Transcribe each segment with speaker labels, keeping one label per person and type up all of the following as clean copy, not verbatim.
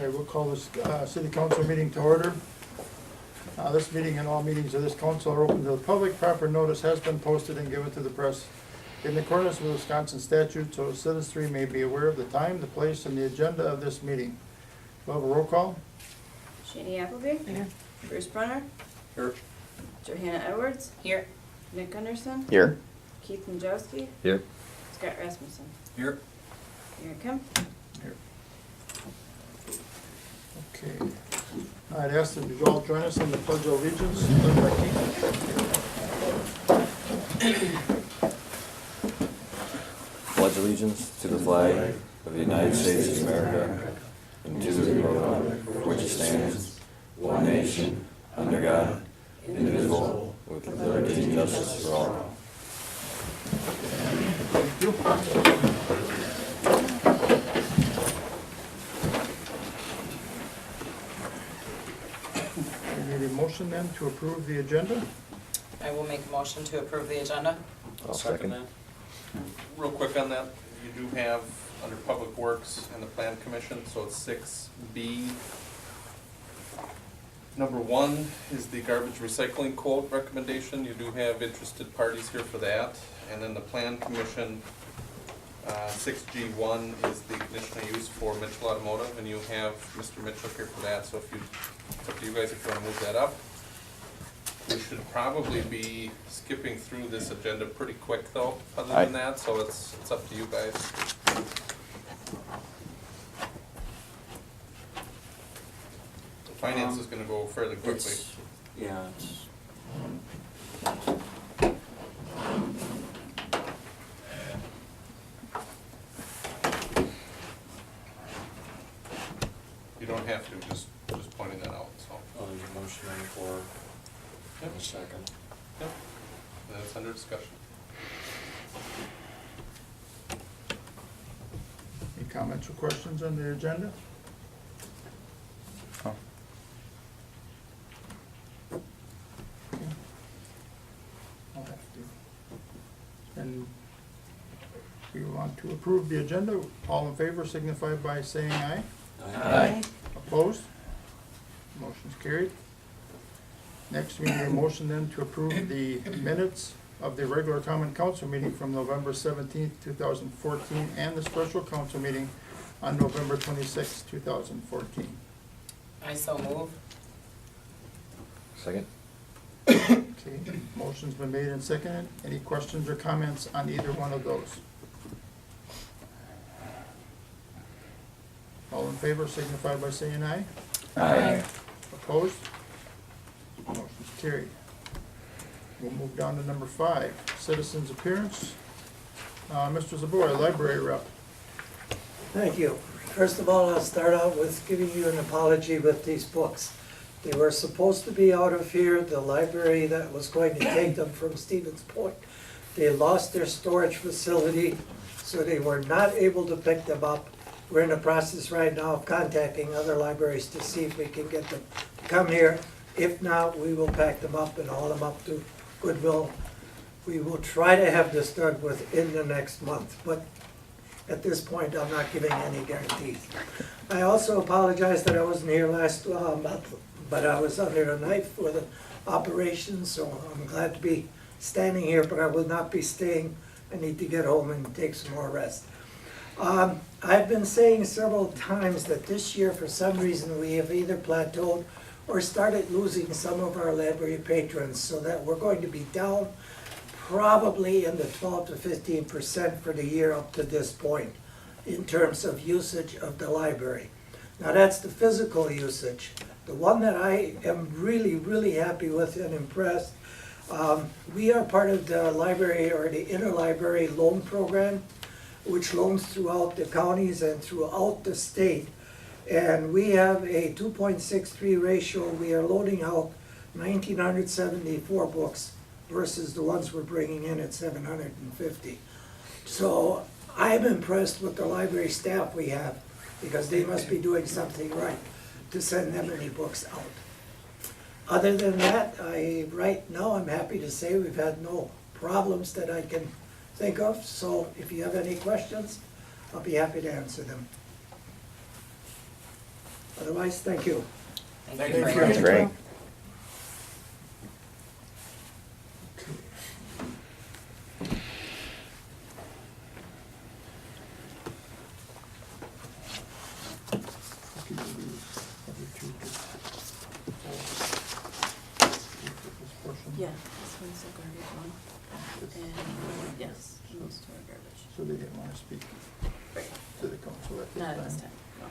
Speaker 1: right, we'll call this city council meeting to order. This meeting and all meetings of this council are open to the public. Proper notice has been posted and given to the press in accordance with Wisconsin statute, so citizens may be aware of the time, the place, and the agenda of this meeting. We'll have a roll call.
Speaker 2: Shani Appleby.
Speaker 3: Here.
Speaker 2: Bruce Brunner.
Speaker 4: Here.
Speaker 2: Johanna Edwards.
Speaker 3: Here.
Speaker 2: Nick Gunderson.
Speaker 4: Here.
Speaker 2: Keith Majowski.
Speaker 4: Here.
Speaker 2: Scott Rasmussen.
Speaker 4: Here.
Speaker 2: Mayor Kim.
Speaker 1: Here. Okay. I'd ask that you all join us in the Pledge of Allegiance. Led by Keith.
Speaker 4: Pledge allegiance to the flag of the United States of America and to the republic for which it stands, one nation, under God, indivisible, with liberty and justice for all.
Speaker 1: Thank you. We need a motion then to approve the agenda.
Speaker 3: I will make a motion to approve the agenda.
Speaker 4: I'll second that.
Speaker 5: Real quick on that, you do have under Public Works and the Plan Commission, so it's 6B. Number 1 is the garbage recycling quote recommendation. You do have interested parties here for that. And then the Plan Commission, 6G1 is the conditional use for Mitchell Automotive, and you have Mr. Mitchell here for that, so it's up to you guys if you want to move that up. We should probably be skipping through this agenda pretty quick though, other than that, so it's up to you guys. Finance is gonna go fairly quickly.
Speaker 6: Yeah.
Speaker 5: You don't have to, just pointing that out, so.
Speaker 6: Oh, there's a motion on the floor.
Speaker 5: Yep.
Speaker 6: And a second.
Speaker 5: Yep. And it's under discussion.
Speaker 1: Any comments or questions on the agenda? Okay. I'll have to. And we want to approve the agenda. All in favor signify by saying aye.
Speaker 4: Aye.
Speaker 1: Opposed? Motion's carried. Next, we need a motion then to approve the minutes of the regular common council meeting from November 17th, 2014, and the special council meeting on November 26th, 2014.
Speaker 3: I so move.
Speaker 4: Second?
Speaker 1: Okay, motion's been made and seconded. Any questions or comments on either one of those? All in favor signify by saying aye.
Speaker 4: Aye.
Speaker 1: Opposed? Motion's carried. We'll move down to number 5, citizens' appearance. Mr. Zabor, library rep.
Speaker 7: Thank you. First of all, I'll start out with giving you an apology with these books. They were supposed to be out of here, the library that was going to take them from Stevens Point. They lost their storage facility, so they were not able to pick them up. We're in the process right now of contacting other libraries to see if we can get them to come here. If not, we will pack them up and haul them up to Goodwill. We will try to have this done within the next month, but at this point, I'm not giving any guarantees. I also apologize that I wasn't here last month, but I was under a knife for the operation, so I'm glad to be standing here, but I will not be staying. I need to get home and take some more rest. I've been saying several times that this year, for some reason, we have either plateaued or started losing some of our library patrons, so that we're going to be down probably in the 12 to 15% for the year up to this point in terms of usage of the library. Now that's the physical usage. The one that I am really, really happy with and impressed, we are part of the library or the interlibrary loan program, which loans throughout the counties and throughout the state. And we have a 2.63 ratio. We are loaning out 1,974 books versus the ones we're bringing in at 750. So I'm impressed with the library staff we have, because they must be doing something right to send that many books out. Other than that, right now I'm happy to say we've had no problems that I can think of. So if you have any questions, I'll be happy to answer them. Otherwise, thank you.
Speaker 3: Thank you
Speaker 1: Thank
Speaker 3: very
Speaker 1: you.
Speaker 3: much.
Speaker 4: Great.
Speaker 2: Yeah, this one's the garbage one. And, yes, and those two are garbage.
Speaker 1: So they didn't want to speak
Speaker 2: Right,
Speaker 1: to the council at this time?
Speaker 2: not at this time, no.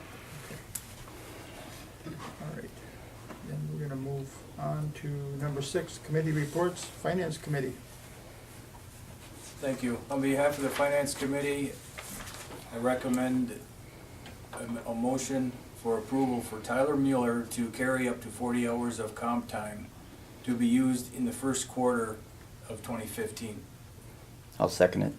Speaker 1: All right. Then we're gonna move on to number 6, committee reports, Finance Committee.
Speaker 8: Thank you. On behalf of the Finance Committee, I recommend a motion for approval for Tyler Mueller to carry up to 40 hours of comp time to be used in the first quarter of 2015.
Speaker 4: I'll second it.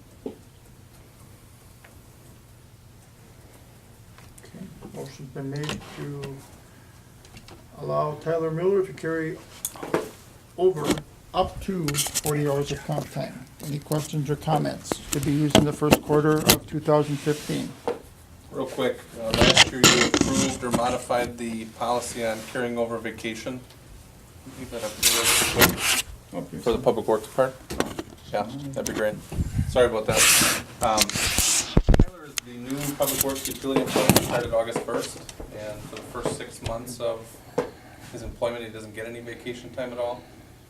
Speaker 1: Okay, motion's been made to allow Tyler Miller to carry over up to 40 hours of comp time. Any questions or comments? To be used in the first quarter of 2015.
Speaker 5: Real quick, last year you approved or modified the policy on carrying over vacation. Leave that up here real quick. For the public works part? Yeah, that'd be great. Sorry about that. Tyler is the new public works utility employee, started August 1st, and for the first 6 months of his employment, he doesn't get any vacation time at all.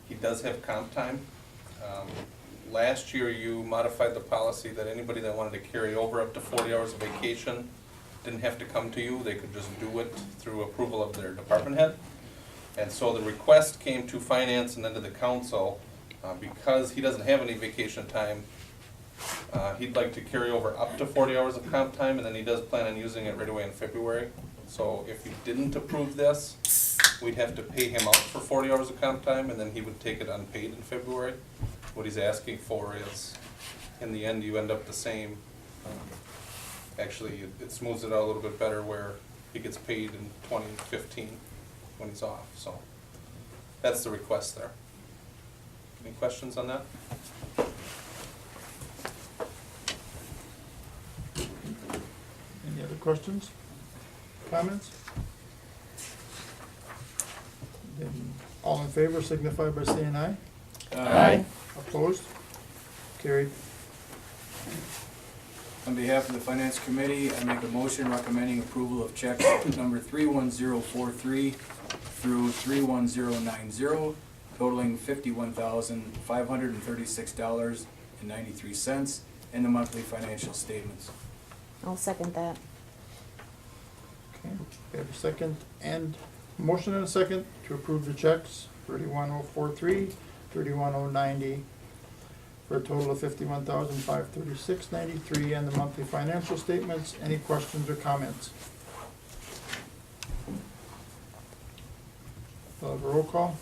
Speaker 5: He does have comp time. Last year, you modified the policy that anybody that wanted to carry over up to 40 hours of vacation didn't have to come to you, they could just do it through approval of their department head. And so the request came to finance and then to the council, because he doesn't have any vacation time, he'd like to carry over up to 40 hours of comp time, and then he does plan on using it right away in February. So if you didn't approve this, we'd have to pay him out for 40 hours of comp time, and then he would take it unpaid in February. What he's asking for is, in the end, you end up the same. Actually, it smooths it out a little bit better where he gets paid in 2015 when he's off, so that's the request there. Any questions on that?
Speaker 1: Any other questions? Comments? Then all in favor signify by saying aye.
Speaker 4: Aye.
Speaker 1: Opposed? Carried.
Speaker 8: On behalf of the Finance Committee, I make a motion recommending approval of checks number 31043 through 31090, totaling $51,536.93 in the monthly financial statements.
Speaker 9: I'll second that.
Speaker 1: Okay, we have a second and motion and a second to approve the checks 31043, 31090 for a total of $51,536.93 and the monthly financial statements. Any questions or comments? We'll have a roll call.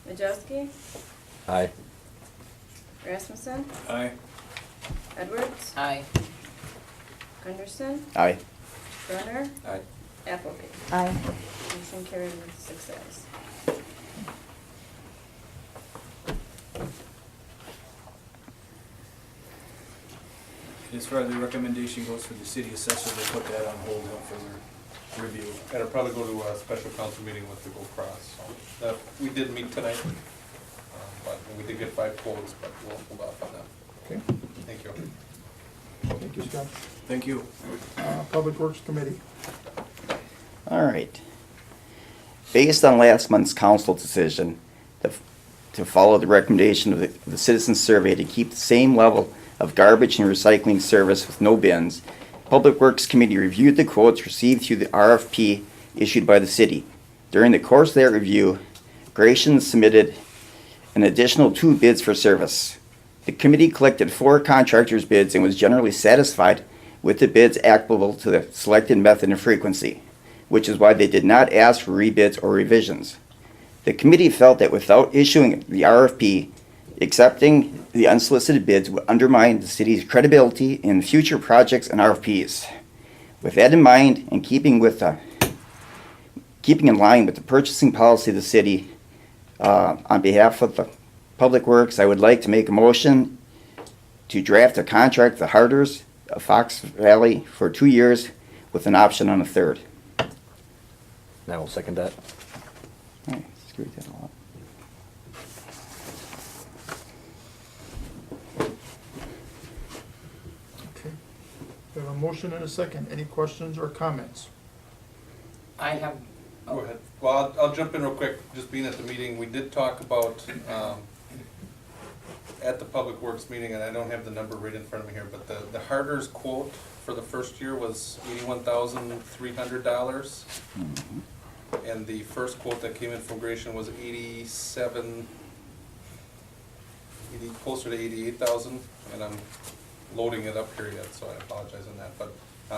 Speaker 2: Majewski,
Speaker 4: Aye.
Speaker 2: Rasmussen,
Speaker 8: Aye.
Speaker 2: Edwards,
Speaker 3: Aye.
Speaker 2: Gunderson,
Speaker 4: Aye.
Speaker 2: Brunner,
Speaker 6: Aye.
Speaker 2: Appleby.
Speaker 9: Aye.
Speaker 2: Motion carried with 6 ayes.
Speaker 8: As far as the recommendation goes for the city assessor, we'll put that on hold for review.
Speaker 5: It'll probably go to a special council meeting with the Go Cross, so, we did meet tonight, but we did get 5 quotes, but we'll hold off on that.
Speaker 1: Okay,
Speaker 5: Thank you.
Speaker 1: thank you, Scott.
Speaker 8: Thank you.
Speaker 1: Public Works Committee.
Speaker 4: All right. Based on last month's council decision to follow the recommendation of the citizens survey to keep the same level of garbage and recycling service with no bins, Public Works Committee reviewed the quotes received through the RFP issued by the city. During the course of that review, Gratian submitted an additional 2 bids for service. The committee collected 4 contractors' bids and was generally satisfied with the bids applicable to the selected method and frequency, which is why they did not ask for rebids or revisions. The committee felt that without issuing the RFP, accepting the unsolicited bids would undermine the city's credibility in future projects and RFPs. With that in mind, and keeping in line with the purchasing policy of the city, on behalf of the Public Works, I would like to make a motion to draft a contract with the Harders of Fox Valley for 2 years
Speaker 10: with an option on a third.
Speaker 4: And I will second that.
Speaker 10: All right, let's read that all up.
Speaker 1: Okay. We have a motion and a second. Any questions or comments?
Speaker 3: I have,
Speaker 5: Go ahead. Well, I'll jump in real quick, just being at the meeting, we did talk about, at the Public Works meeting, and I don't have the number right in front of me here, but the Harder's quote for the first year was $81,300. And the first quote that came in from Gratian was closer to 88,000, and I'm loading it up here yet, so I apologize on that. But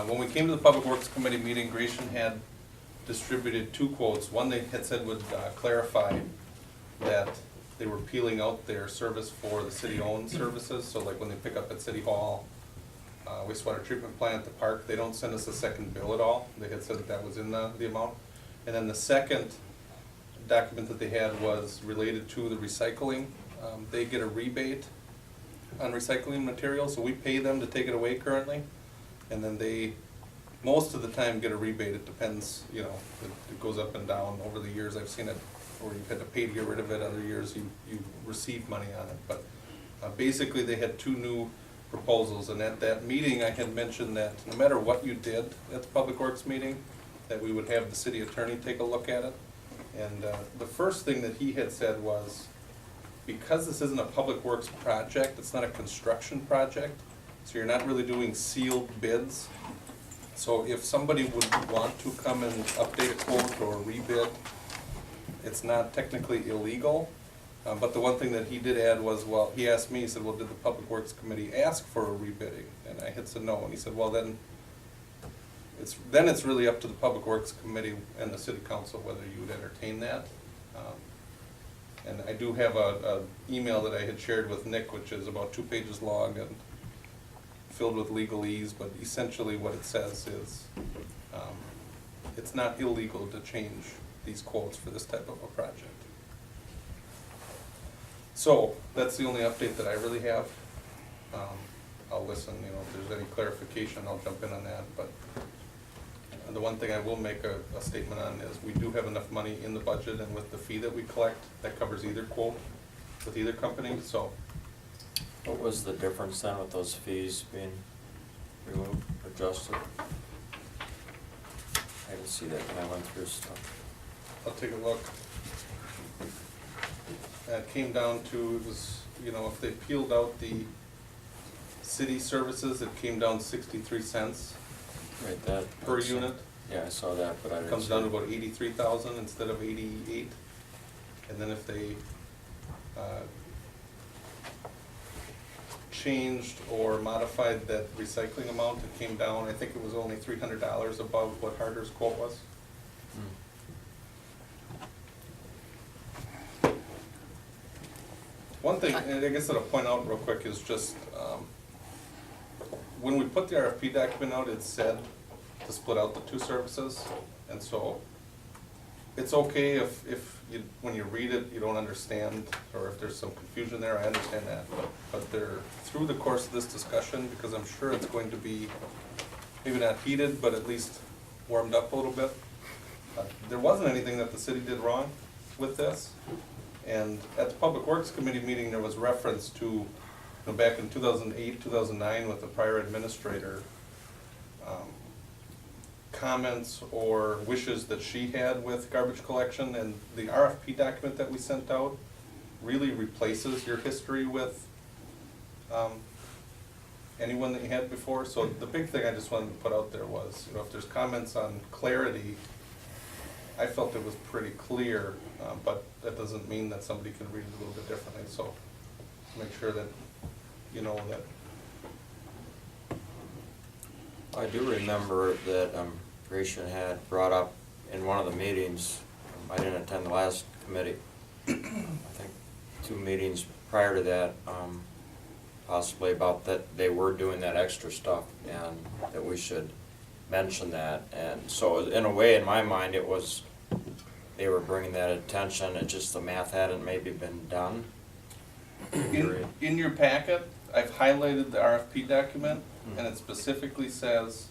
Speaker 5: when we came to the Public Works Committee meeting, Gratian had distributed two quotes. One they had said would clarify that they were peeling out their service for the city-owned services, so like when they pick up at City Hall, wastewater treatment plant, the park, they don't send us a second bill at all. They had said that that was in the amount. And then the second document that they had was related to the recycling. They get a rebate on recycling material, so we pay them to take it away currently. And then they, most of the time, get a rebate. It depends, you know, it goes up and down. Over the years, I've seen it, or you've had to pay to get rid of it. Other years, you receive money on it. But basically, they had two new proposals. And at that meeting, I had mentioned that no matter what you did at the Public Works meeting, that we would have the city attorney take a look at it. And the first thing that he had said was, because this isn't a public works project, it's not a construction project, so you're not really doing sealed bids. So if somebody would want to come and update a quote or rebid, it's not technically illegal. But the one thing that he did add was, well, he asked me, he said, well, did the Public Works Committee ask for a rebidding? And I had said no, and he said, well, then it's really up to the Public Works Committee and the City Council whether you would entertain that. And I do have a email that I had shared with Nick, which is about 2 pages long and filled with legalese, but essentially what it says is it's not illegal to change these quotes for this type of a project. So that's the only update that I really have. I'll listen, you know, if there's any clarification, I'll jump in on that, but the one thing I will make a statement on is we do have enough money in the budget, and with the fee that we collect, that covers either quote with either company, so.
Speaker 6: What was the difference then with those fees being removed, adjusted? I didn't see that when I went through stuff.
Speaker 5: I'll take a look. It came down to, it was, you know, if they peeled out the city services, it came down 63 cents
Speaker 6: Right, that.
Speaker 5: per unit.
Speaker 6: Yeah, I saw that, but I didn't.
Speaker 5: Comes
Speaker 6: see
Speaker 5: down to
Speaker 6: it.
Speaker 5: about 83,000 instead of 88. And then if they changed or modified that recycling amount, it came down, I think it was only $300 above what Harder's quote was. One thing, and I guess that I'll point out real quick, is just, when we put the RFP document out, it said to split out the two services, and so it's okay if you, when you read it, you don't understand, or if there's some confusion there, I understand that, but they're, through the course of this discussion, because I'm sure it's going to be, maybe not heated, but at least warmed up a little bit, there wasn't anything that the city did wrong with this. And at the Public Works Committee meeting, there was reference to, you know, back in 2008, 2009 with the prior administrator, comments or wishes that she had with garbage collection, and the RFP document that we sent out really replaces your history with anyone that you had before. So the big thing I just wanted to put out there was, you know, if there's comments on clarity, I felt it was pretty clear, but that doesn't mean that somebody can read it a little bit differently, so make sure that you know that.
Speaker 6: I do remember that Gratian had brought up in one of the meetings, I didn't attend the last committee, I think 2 meetings prior to that, possibly about that they were doing that extra stuff and that we should mention that. And so in a way, in my mind, it was, they were bringing that attention, it just the math hadn't maybe been done.
Speaker 5: In your packet, I've highlighted the RFP document, and it specifically says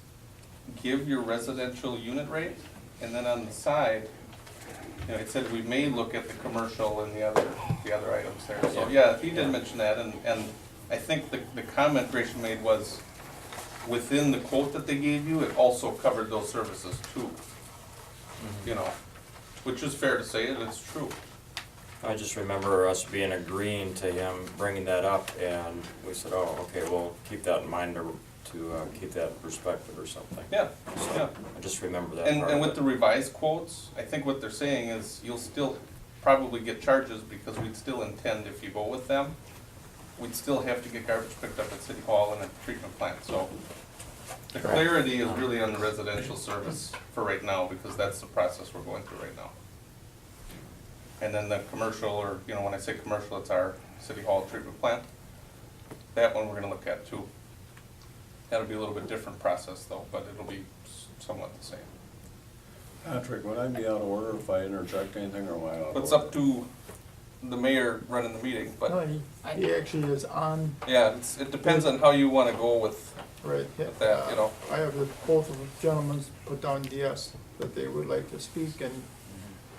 Speaker 5: give your residential unit rate, and then on the side, you know, it said we may look at the commercial and the other items there. So, yeah, he did mention that, and I think the comment Gration made was, within the quote that they gave you, it also covered those services too. You know, which is fair to say, and it's true.
Speaker 6: I just remember us being agreeing to him bringing that up, and we said, oh, okay, we'll keep that in mind to keep that in perspective or something.
Speaker 5: Yeah,
Speaker 6: So,
Speaker 5: yeah.
Speaker 6: I just remember that
Speaker 5: And,
Speaker 6: part
Speaker 5: and
Speaker 6: of
Speaker 5: with the
Speaker 6: it.
Speaker 5: revised quotes, I think what they're saying is you'll still probably get charges because we'd still intend, if you go with them, we'd still have to get garbage picked up at City Hall and at the treatment plant, so. The clarity is really on the residential service for right now, because that's the process we're going through right now. And then the commercial, or, you know, when I say commercial, it's our City Hall treatment plant. That one we're gonna look at too. That'll be a little bit different process though, but it'll be somewhat the same.
Speaker 11: Patrick, would I be out of order if I interject anything, or am I out of order?
Speaker 5: It's up to the mayor running the meeting,
Speaker 1: No,
Speaker 5: but,
Speaker 1: he actually is on,
Speaker 5: yeah, it depends on how you wanna go with
Speaker 1: right, yeah.
Speaker 5: that, you know.
Speaker 1: I have both of the gentlemen put down yes, that they would like to speak, and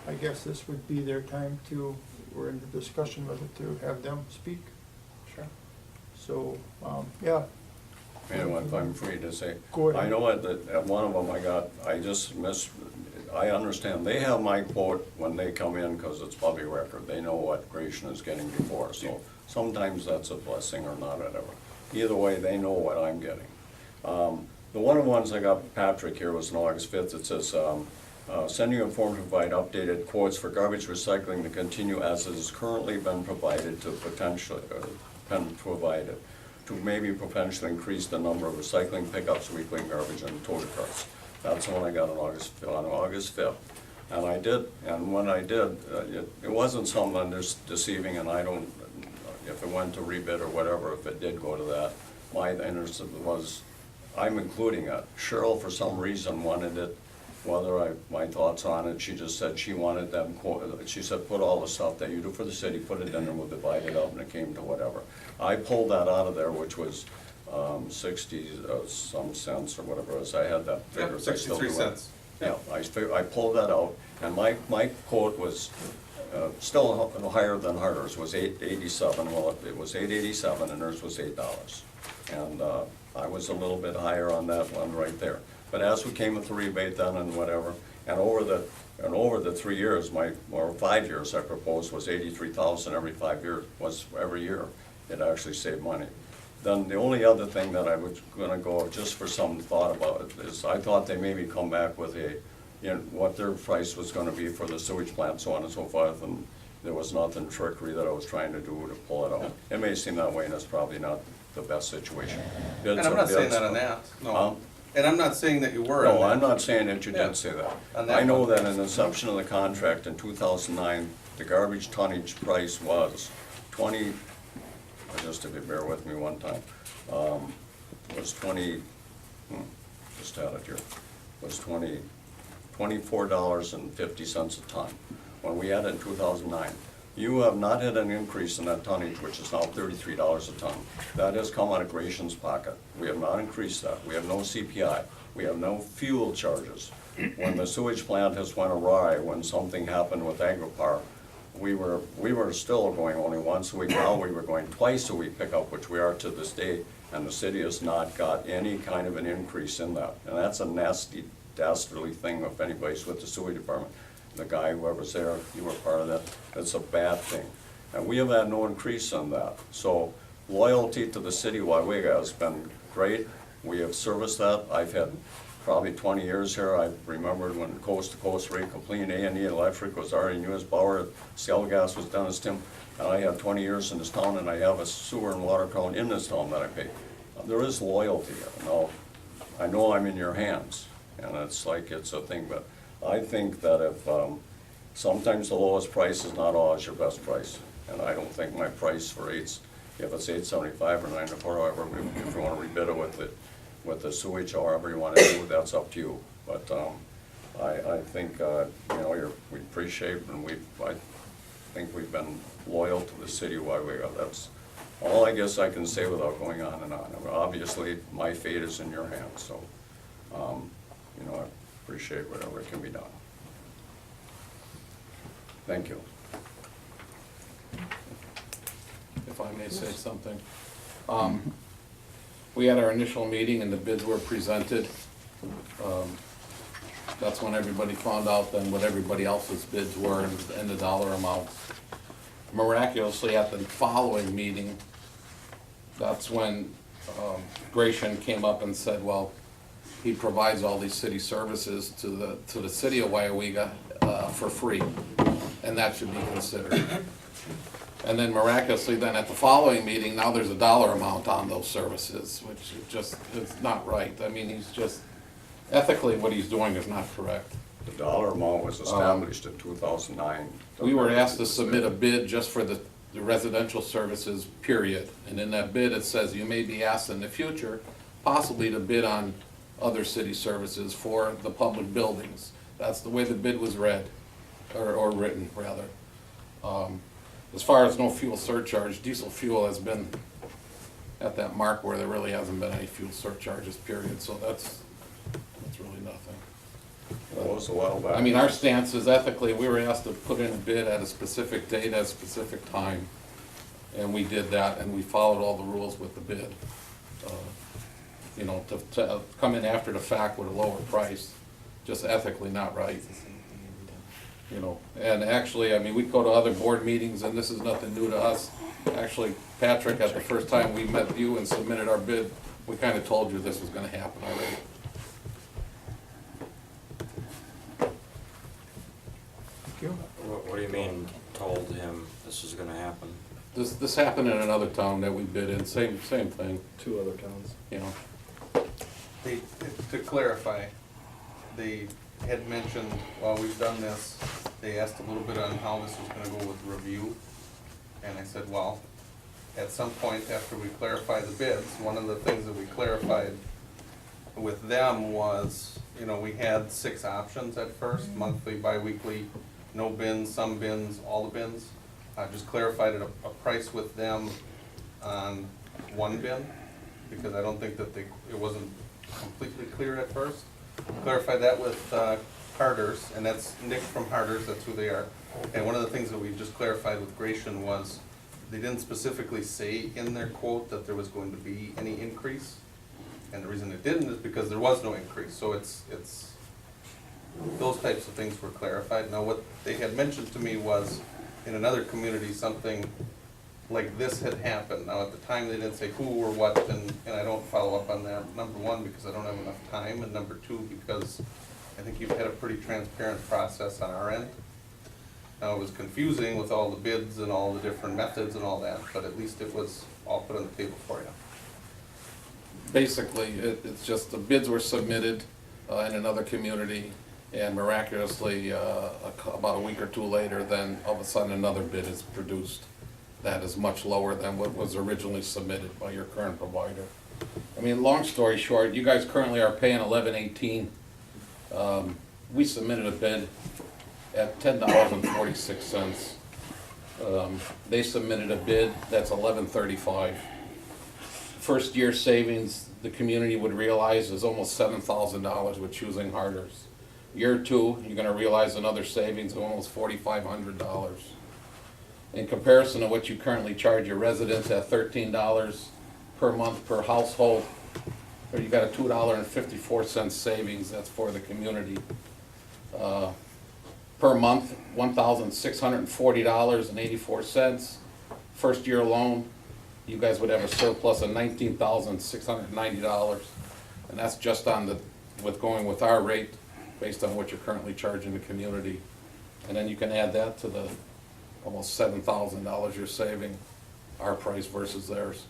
Speaker 1: I guess this would be their time to, we're in the discussion whether to have them speak.
Speaker 5: Sure.
Speaker 1: So, yeah,
Speaker 11: You know, if I'm free to say.
Speaker 1: Go ahead.
Speaker 11: I know at one of them I understand, they have my quote when they come in, because it's public record, they know what Gration is getting before, so sometimes that's a blessing or not, whatever. Either way, they know what I'm getting. The one of the ones I got Patrick here was on August 5th, it says, send you a form to provide updated quotes for garbage recycling to continue as it has currently been provided to to maybe potentially increase the number of recycling pickups, weekly garbage, and total carts. That's the one I got on August 5th. And I did, and when I did, it wasn't something that's deceiving, and I don't, if it went to rebid or whatever, if it did go to that, my interest was, I'm including it. Cheryl, for some reason, wanted it, my thoughts on it, she just said she wanted them, she said, put all the stuff that you do for the city, put it in and we'll divide it up, and it came to whatever. I pulled that out of there, which was 60 some cents or whatever it was. I had that figure.
Speaker 5: Yep, 63 cents.
Speaker 11: Yeah, I pulled that out, and my quote was still higher than hers, was $8.87. Well, it was $8.87, and hers was $8. And I was a little bit higher on that one right there. But as we came with the rebate then and whatever, and over the 3 years, or 5 years, I proposed was $83,000 every 5 years, was every year. It actually saved money. Then the only other thing that I was gonna go, just for some thought about it, is I thought they maybe come back with what their price was gonna be for the sewage plant, so on and so forth, and there was nothing trickery that I was trying to do to pull it out. It may seem that way, and it's probably not the best situation.
Speaker 5: And I'm not saying that on that, no. And I'm not saying that you were on
Speaker 11: No,
Speaker 5: that.
Speaker 11: I'm not saying that you
Speaker 5: Yeah.
Speaker 11: did say that.
Speaker 5: On that
Speaker 11: I know
Speaker 5: one.
Speaker 11: that in the inception of the contract in 2009, the garbage tonnage price was 20, just if you bear with me one time, was 20, just had it here, was $24.50 a ton, when we had it in 2009. You have not had an increase in that tonnage, which is now $33 a ton. That has come out of Gration's pocket. We have not increased that. We have no CPI. We have no fuel charges. When the sewage plant has went awry, when something happened with Agripar, we were still going only once a week. Now we were going twice a week pickup, which we are to this day, and the city has not got any kind of an increase in that. And that's a nasty, dastardly thing if anybody's with the sewer department. The guy, whoever's there, you were part of that, that's a bad thing. And we have had no increase on that. So loyalty to the city of Weyauwega has been great. We have serviced that. I've had probably 20 years here. I remembered when Coast to Coast rate complete, A&E Electric was already in U.S. Bauer, Cell Gas was Dennis Tim, and I have 20 years in this town, and I have a sewer and water account in this town that I pay. There is loyalty. Now, I know I'm in your hands, and it's like it's a thing, but I think that if, sometimes the lowest price is not always your best price, and I don't think my price for if it's $8.75 or $9.04, however, if you want to rebid it with the sewage, however you want to do it, that's up to you. But I think we appreciate, and I think we've been loyal to the city of Weyauwega. That's all I guess I can say without going on and on. I mean, obviously, my fate is in your hands, so. you know, I appreciate whatever can be done. Thank you.
Speaker 5: If I may say something. We had our initial meeting and the bids were presented. That's when everybody found out then what everybody else's bids were and the dollar amounts. Miraculously, at the following meeting, that's when Gratian came up and said, well, he provides all these city services to the city of Weyauwega for free, and that should be considered. And then miraculously, then at the following meeting, now there's a dollar amount on those services, which is just, it's not right. I mean, he's just, ethically, what he's doing is not correct.
Speaker 11: The dollar amount was established in 2009.
Speaker 5: We were asked to submit a bid just for the residential services, period. And in that bid, it says you may be asked in the future, possibly to bid on other city services for the public buildings. That's the way the bid was read, or written, rather. As far as no fuel surcharge, diesel fuel has been at that mark where there really hasn't been any fuel surcharges, period. So that's really nothing.
Speaker 11: It was a while back.
Speaker 5: I mean, our stance is ethically, we were asked to put in a bid at a specific date, at a specific time, and we did that, and we followed all the rules with the bid. You know, to come in after the fact with a lower price, just ethically not right. You know, and actually, I mean, we go to other board meetings, and this is nothing new to us. Actually, Patrick, at the first time we met you and submitted our bid, we kind of told you this was gonna happen already.
Speaker 1: Thank you.
Speaker 6: What do you mean, told him this is gonna happen?
Speaker 5: This happened in another town that we bid in, same thing,
Speaker 12: 2 other towns.
Speaker 5: you know. To clarify, they had mentioned, while we've done this, they asked a little bit on how this was gonna go with review. And I said, well, at some point after we clarify the bids, one of the things that we clarified with them was, you know, we had 6 options at first, monthly, bi-weekly, no bins, some bins, all the bins. I just clarified a price with them on 1 bin, because I don't think that it wasn't completely clear at first. Clarified that with Harder's, and that's Nick from Harder's, that's who they are. And one of the things that we just clarified with Gratian was, they didn't specifically say in their quote that there was going to be any increase. And the reason it didn't is because there was no increase, so it's those types of things were clarified. Now, what they had mentioned to me was, in another community, something like this had happened. Now, at the time, they didn't say who or what, and I don't follow up on that. Number 1, because I don't have enough time, and number 2, because I think you've had a pretty transparent process on our end. Now, it was confusing with all the bids and all the different methods and all that, but at least it was all put on the table for you. Basically, it's just the bids were submitted in another community, and miraculously, about a week or 2 later, then all of a sudden another bid is produced that is much lower than what was originally submitted by your current provider. I mean, long story short, you guys currently are paying $11.18. We submitted a bid at $10.46. They submitted a bid that's $11.35. First year savings the community would realize is almost $7,000 with choosing Harder's. Year 2, you're gonna realize another savings of almost $4,500. In comparison to what you currently charge your residents at $13 per month per household, or you got a $2.54 savings, that's for the community. Per month, $1,640.84. First year alone, you guys would have a surplus of $19,690. And that's just on with going with our rate, based on what you're currently charging the community. And then you can add that to the almost $7,000 you're saving, our price versus theirs.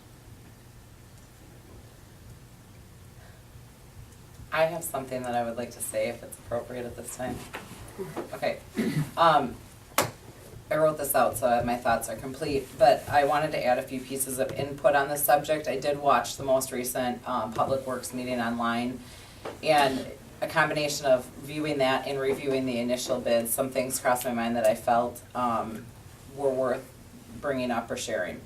Speaker 3: I have something that I would like to say if it's appropriate at this time. Okay. I wrote this out so my thoughts are complete, but I wanted to add a few pieces of input on this subject. I did watch the most recent Public Works meeting online, and a combination of viewing that and reviewing the initial bids, some things crossed my mind that I felt were worth bringing up or sharing.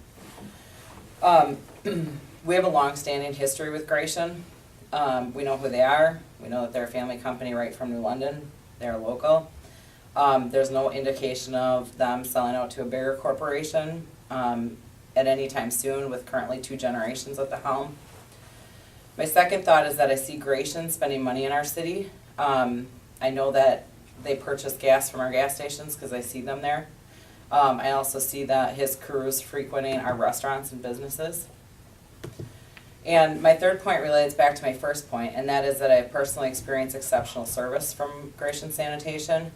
Speaker 3: We have a long-standing history with Gratian, We know who they are. We know that they're a family company right from New London. They're local. There's no indication of them selling out to a bigger corporation at any time soon, with currently 2 generations at the helm. My second thought is that I see Gratian spending money in our city. I know that they purchase gas from our gas stations because I see them there. I also see that his crews frequenting our restaurants and businesses. And my third point relates back to my first point, and that is that I have personally experienced exceptional service from Gratian Sanitation.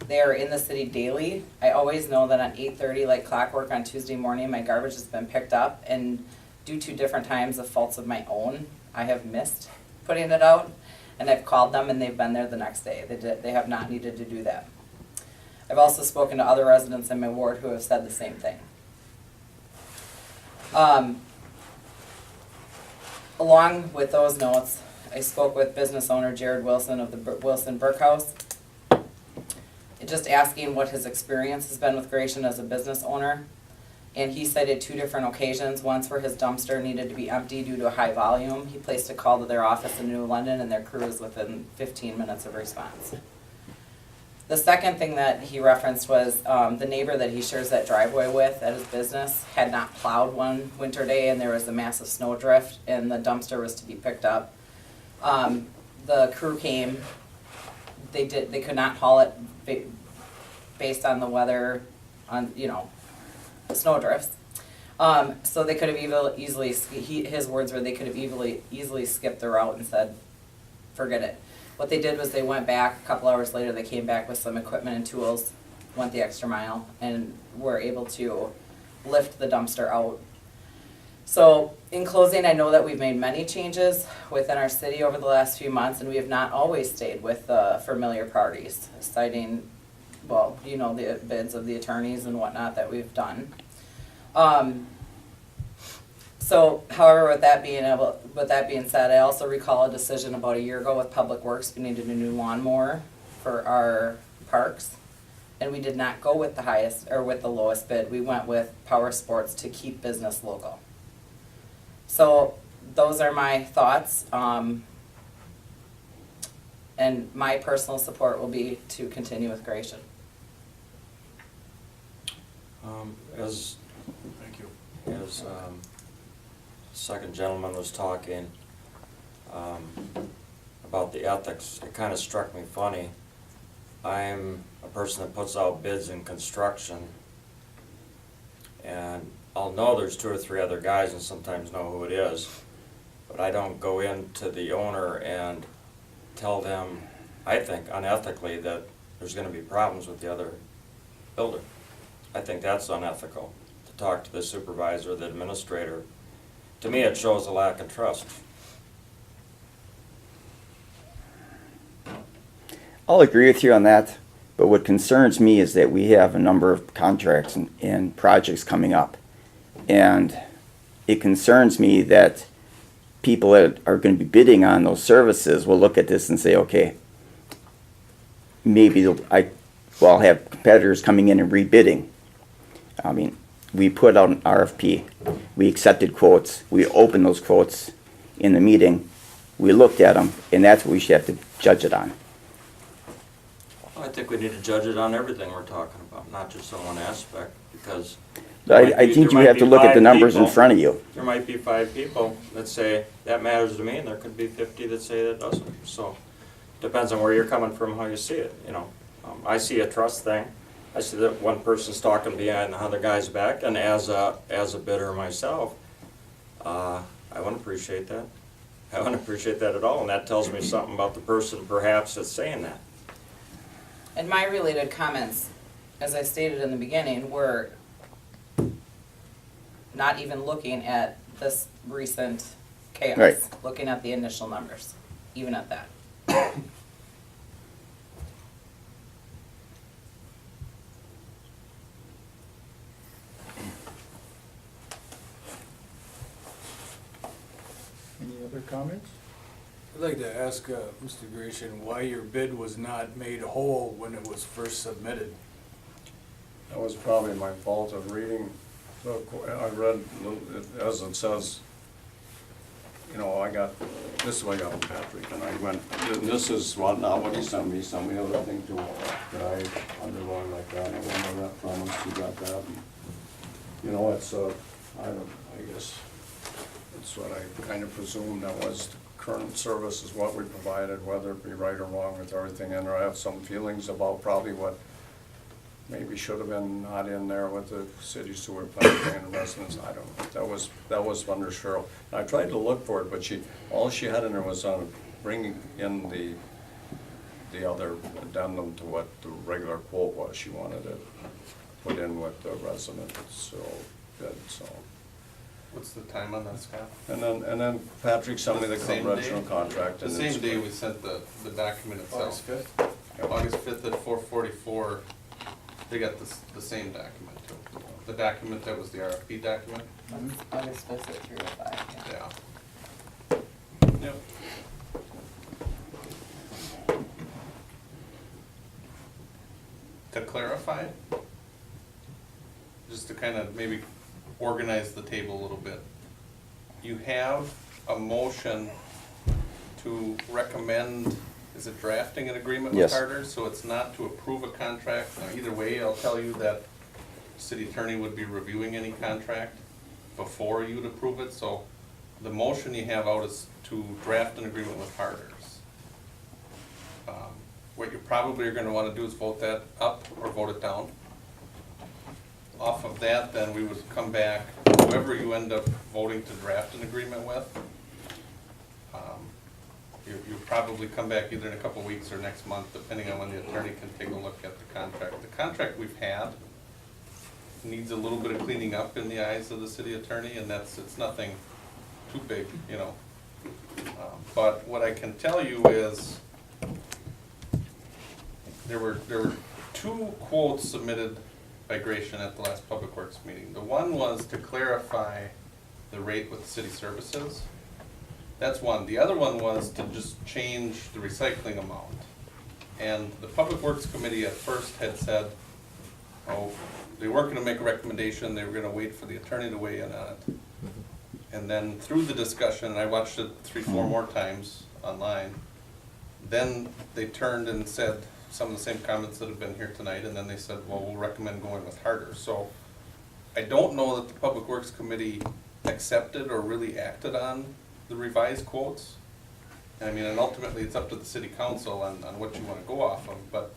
Speaker 3: They are in the city daily. I always know that on 8:30, like clockwork on Tuesday morning, my garbage has been picked up, and due to different times of faults of my own, I have missed putting it out, and I've called them and they've been there the next day. They have not needed to do that. I've also spoken to other residents in my ward who have said the same thing. Along with those notes, I spoke with business owner Jared Wilson of the Wilson Burke House, just asking what his experience has been with Gratian as a business owner. And he cited 2 different occasions, once where his dumpster needed to be empty due to a high volume. He placed a call to their office in New London and their crew was within 15 minutes of response. The second thing that he referenced was the neighbor that he shares that driveway with at his business had not plowed one winter day, and there was a massive snow drift and the dumpster was to be picked up. The crew came, they could not haul it based on the weather, on, you know, snow drifts. So they could have easily, his words were, they could have easily skipped the route and said, forget it. What they did was they went back, a couple hours later, they came back with some equipment and tools, went the extra mile, and were able to lift the dumpster out. So in closing, I know that we've made many changes within our city over the last few months, and we have not always stayed with the familiar parties, citing, well, you know, the bids of the attorneys and whatnot that we've done. So, however, with that being said, I also recall a decision about a year ago with Public Works. We needed a new lawnmower for our parks, and we did not go with the highest or with the lowest bid. We went with Power Sports to keep business local. So those are my thoughts, and my personal support will be to continue with Gratian.
Speaker 8: Thank you.
Speaker 6: As second gentleman was talking about the ethics, it kind of struck me funny. I'm a person that puts out bids in construction, and I'll know there's 2 or 3 other guys and sometimes know who it is, but I don't go into the owner and tell them, I think unethically, that there's going to be problems with the other builder. I think that's unethical, to talk to the supervisor, the administrator. To me, it shows a lack of trust.
Speaker 10: I'll agree with you on that, but what concerns me is that we have a number of contracts and projects coming up. And it concerns me that people that are going to be bidding on those services will look at this and say, okay, maybe I'll have competitors coming in and rebidding. I mean, we put out an RFP, we accepted quotes, we opened those quotes in the meeting, we looked at them, and that's what we should have to judge it on.
Speaker 6: I think we need to judge it on everything we're talking about, not just on one aspect, because
Speaker 10: I think you have to look at the numbers in front of you.
Speaker 6: there might be 5 people that say, that matters to me, and there could be 50 that say that doesn't. So, depends on where you're coming from, how you see it, you know. I see a trust thing. I see that one person's talking behind the other guy's back, and as a bidder myself, I wouldn't appreciate that. I wouldn't appreciate that at all, and that tells me something about the person perhaps that's saying that.
Speaker 3: And my related comments, as I stated in the beginning, were not even looking at this recent chaos,
Speaker 10: Right.
Speaker 3: looking at the initial numbers, even at that.
Speaker 1: Any other comments?
Speaker 8: I'd like to ask Mr. Gratian why your bid was not made whole when it was first submitted.
Speaker 11: That was probably my fault of reading. I read, as it says, you know, this is what I got from Patrick, and I went, this is not what he sent me other thing too, that I underlined like that, and I wonder that from us, you got that. And, you know, it's, I guess, it's what I kind of presumed that was the current service is what we provided, whether it be right or wrong with everything in there. I have some feelings about probably what maybe should have been not in there with the city sewer plant and residents, I don't know. That was under Cheryl. And I tried to look for it, but all she had in there was on bringing in the other addendum to what the regular quote was. She wanted it put in with the resident, so good, so.
Speaker 5: What's the time on that, Scott?
Speaker 11: And then Patrick sent me the
Speaker 5: Same
Speaker 11: original
Speaker 5: day?
Speaker 11: contract.
Speaker 5: The
Speaker 11: and
Speaker 5: same
Speaker 11: it's-
Speaker 5: day we sent the document itself.
Speaker 8: August 5th?
Speaker 5: August 5th at 4:44, they got the same document too. The document that was the RFP document?
Speaker 3: August 5th at 3:05, yeah.
Speaker 5: Yeah. Yep. To clarify, just to kind of maybe organize the table a little bit, you have a motion to recommend, is it drafting an agreement with
Speaker 10: Yes.
Speaker 5: Carter? So it's not to approve a contract. Now, either way, I'll tell you that city attorney would be reviewing any contract before you'd approve it. So the motion you have out is to draft an agreement with Carter's. What you probably are gonna wanna do is vote that up or vote it down. Off of that, then we would come back, whoever you end up voting to draft an agreement with, you probably come back either in a couple weeks or next month, depending on when the attorney can take a look at the contract. The contract we've had needs a little bit of cleaning up in the eyes of the city attorney, and it's nothing too big, you know. But what I can tell you is, there were two quotes submitted by Gratian at the last Public Works meeting. The one was to clarify the rate with city services. That's one. The other one was to just change the recycling amount. And the Public Works Committee at first had said, oh, they weren't gonna make a recommendation, they were gonna wait for the attorney to weigh in on it. And then through the discussion, and I watched it 3-4 more times online, then they turned and said some of the same comments that have been here tonight, and then they said, well, we'll recommend going with Harder. So I don't know that the Public Works Committee accepted or really acted on the revised quotes. I mean, and ultimately, it's up to the city council on what you wanna go off of, but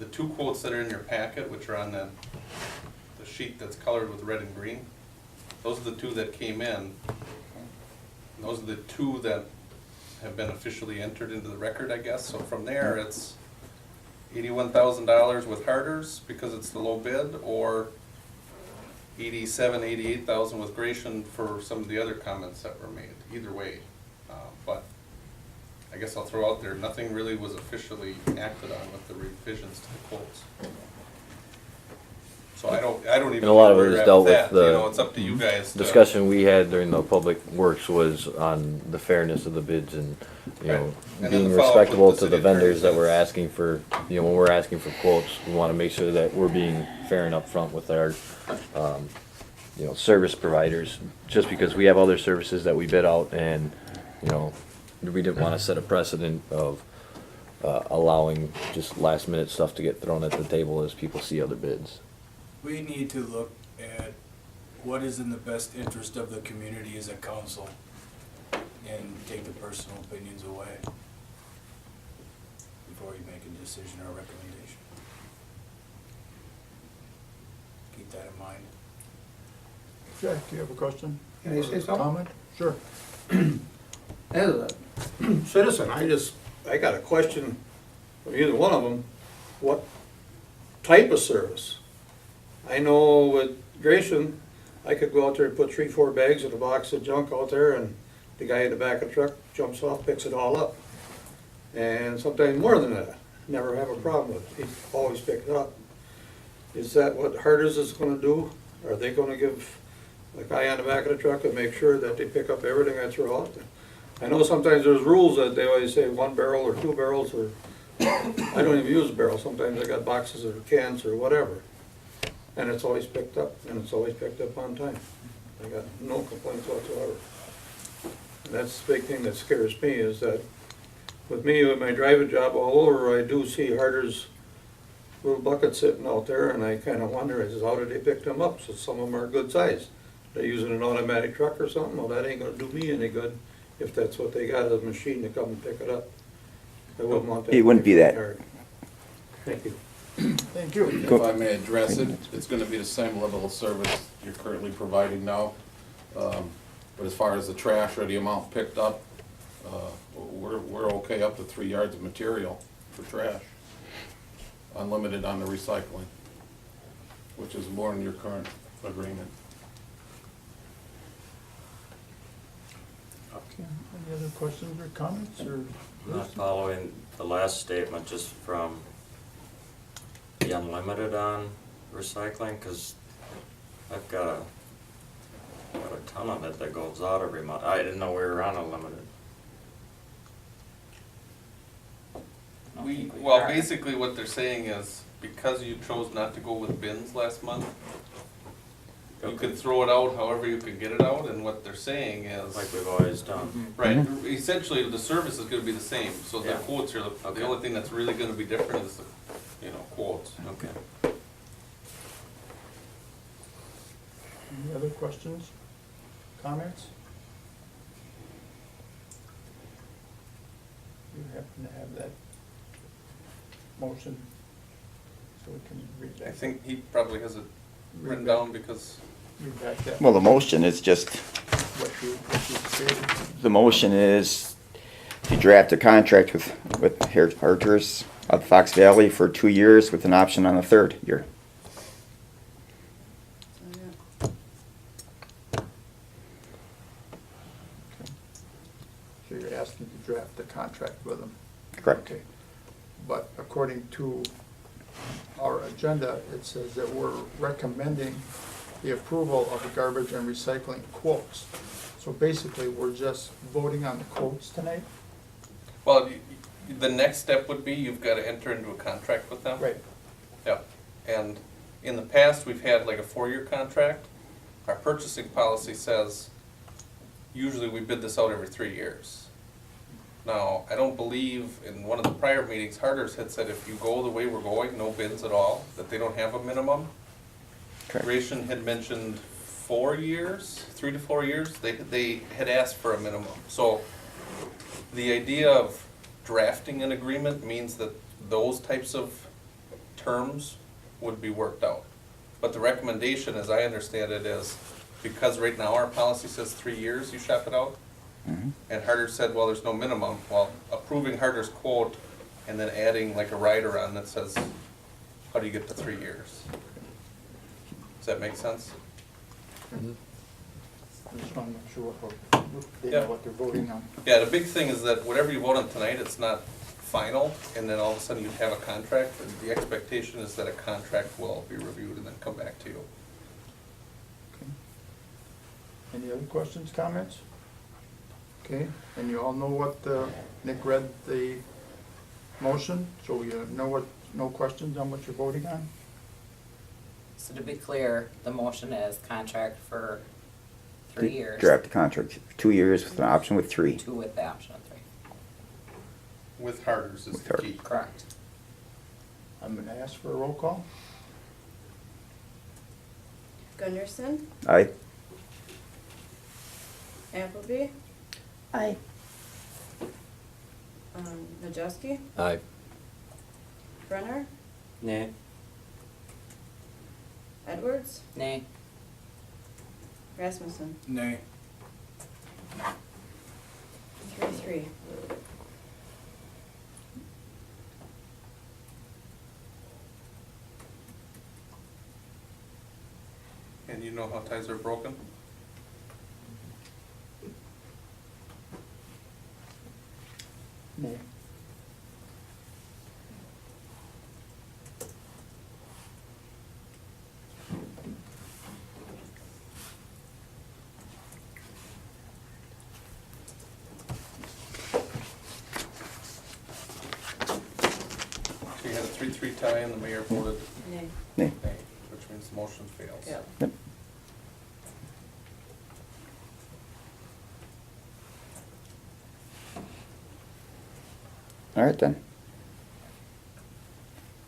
Speaker 5: the two quotes that are in your packet, which are on the sheet that's colored with red and green, those are the two that came in. And those are the two that have been officially entered into the record, I guess. So from there, it's $81,000 with Harder's because it's the low bid, or $88,000 with Gratian for some of the other comments that were made. Either way, but I guess I'll throw out there, nothing really was officially acted on with the revisions to the quotes. So I don't even.
Speaker 4: And a lot of
Speaker 5: know
Speaker 4: it
Speaker 5: where
Speaker 4: is
Speaker 5: you're at
Speaker 4: dealt with
Speaker 5: that.
Speaker 4: the
Speaker 5: You know, it's up to you guys to.
Speaker 4: discussion we had during the public works was on the fairness of the bids and, you know,
Speaker 5: Right. And then
Speaker 4: being
Speaker 5: the follow-up
Speaker 4: respectable
Speaker 5: with the
Speaker 4: to the
Speaker 5: city
Speaker 4: vendors that
Speaker 5: attorney
Speaker 4: we're
Speaker 5: says-
Speaker 4: asking for, you know, when we're asking for quotes, we wanna make sure that we're being fair and upfront with our, you know, service providers, just because we have other services that we bid out and, you know, we didn't wanna set a precedent of, allowing just last minute stuff to get thrown at the table as people see other bids.
Speaker 8: We need to look at what is in the best interest of the community as a council and take the personal opinions away before you make a decision or recommendation. Keep that in mind.
Speaker 1: Jack, do you have a question?
Speaker 12: Can I say
Speaker 1: Or
Speaker 12: something?
Speaker 1: Comment? Sure.
Speaker 12: As a citizen, I got a question of either one of them. What type of service? I know with Gratian, I could go out there and put 3-4 bags in a box of junk out there, and the guy in the back of the truck jumps off, picks it all up. And sometimes more than that. Never have a problem with it. He always picks it up. Is that what Harder's is gonna do? Are they gonna give the guy on the back of the truck and make sure that they pick up everything I throw out? I know sometimes there's rules that they always say 1 barrel or 2 barrels, or I don't even use a barrel. Sometimes I got boxes or cans or whatever. And it's always picked up, and it's always picked up on time. I got no complaints whatsoever. And that's the big thing that scares me, is that with me, with my driving job all over, I do see Harder's little buckets sitting out there, and I kinda wonder, is how did they pick them up? So some of them are good size. They're using an automatic truck or something, well, that ain't gonna do me any good if that's what they got, a machine to come and pick it up. I wouldn't want that.
Speaker 10: It wouldn't be that.
Speaker 12: hard. Thank you.
Speaker 1: Thank you.
Speaker 13: If I may address it, it's gonna be the same level of service you're currently providing now. But as far as the trash or the amount picked up, we're okay up to 3 yards of material for trash. Unlimited on the recycling, which is more in your current agreement.
Speaker 1: Okay, any other questions or comments, or?
Speaker 6: Not following the last statement, just from the unlimited on recycling, because I've got a ton of it that goes out every month. I didn't know we were on unlimited.
Speaker 5: Well, basically what they're saying is, because you chose not to go with bins last month, you can throw it out however you can get it out, and what they're saying is.
Speaker 6: Like we've always done.
Speaker 5: Right, essentially, the service is gonna be the same, so the
Speaker 6: Yeah.
Speaker 5: quotes are, the
Speaker 6: Okay.
Speaker 5: only thing that's really gonna be different is the, quotes.
Speaker 6: Okay.
Speaker 1: Any other questions, comments? You happen to have that motion, so we can read that.
Speaker 5: I think he probably has it written down because,
Speaker 1: Read back that,
Speaker 10: Well, the motion is just,
Speaker 1: what you stated.
Speaker 10: the motion is to draft a contract with Harters of Fox Valley for 2 years with an option on the 3rd year.
Speaker 2: So, yeah.
Speaker 1: So you're asking to draft the contract with them?
Speaker 10: Correct.
Speaker 1: Okay. But according to our agenda, it says that we're recommending the approval of the garbage and recycling quotes. So basically, we're just voting on the quotes tonight?
Speaker 5: well, the next step would be, you've gotta enter into a contract with them.
Speaker 1: Right.
Speaker 5: Yeah, and in the past, we've had like a 4-year contract. Our purchasing policy says, usually we bid this out every 3 years. Now, I don't believe, in one of the prior meetings, Harder's had said if you go the way we're going, no bids at all, that they don't have a minimum.
Speaker 10: Correct.
Speaker 5: Ration had mentioned 4 years, 3 to 4 years, they had asked for a minimum. So, the idea of drafting an agreement means that those types of terms would be worked out. But the recommendation, as I understand it, is because right now our policy says 3 years you shop it out, and Harder said, well, there's no minimum. Well, approving Harder's quote and then adding like a rider on that says, how do you get to 3 years? Does that make sense?
Speaker 1: I just want to make sure they
Speaker 5: Yeah.
Speaker 1: know what they're voting on.
Speaker 5: Yeah, the big thing is that whatever you vote on tonight, it's not final, and then all of a sudden you have a contract. And the expectation is that a contract will be reviewed and then come back to you.
Speaker 1: Okay. Any other questions, comments? Okay, and you all know what, Nick read the motion, so you know what, no questions on what you're voting on?
Speaker 3: So to be clear, the motion is contract for 3 years.
Speaker 10: Draft a contract, 2 years with an option with 3.
Speaker 3: 2 with the option of 3.
Speaker 5: With Harder's is
Speaker 10: With
Speaker 5: the
Speaker 10: Harder.
Speaker 5: key.
Speaker 3: Correct.
Speaker 1: I'm gonna ask for a roll call.
Speaker 2: Gunderson,
Speaker 10: Aye?
Speaker 2: Appleby,
Speaker 9: Aye.
Speaker 2: Majewski,
Speaker 4: Aye.
Speaker 2: Brenner,
Speaker 6: Nay.
Speaker 2: Edwards,
Speaker 3: Nay.
Speaker 2: Rasmussen.
Speaker 8: Nay.
Speaker 2: 3-3.
Speaker 5: And you know how ties are broken?
Speaker 1: Nay.
Speaker 5: So you had a 3-3 tie and the mayor voted
Speaker 2: Nay.
Speaker 10: Nay.
Speaker 5: nay, which means the motion fails.
Speaker 2: Yep.
Speaker 10: Yep. All right then.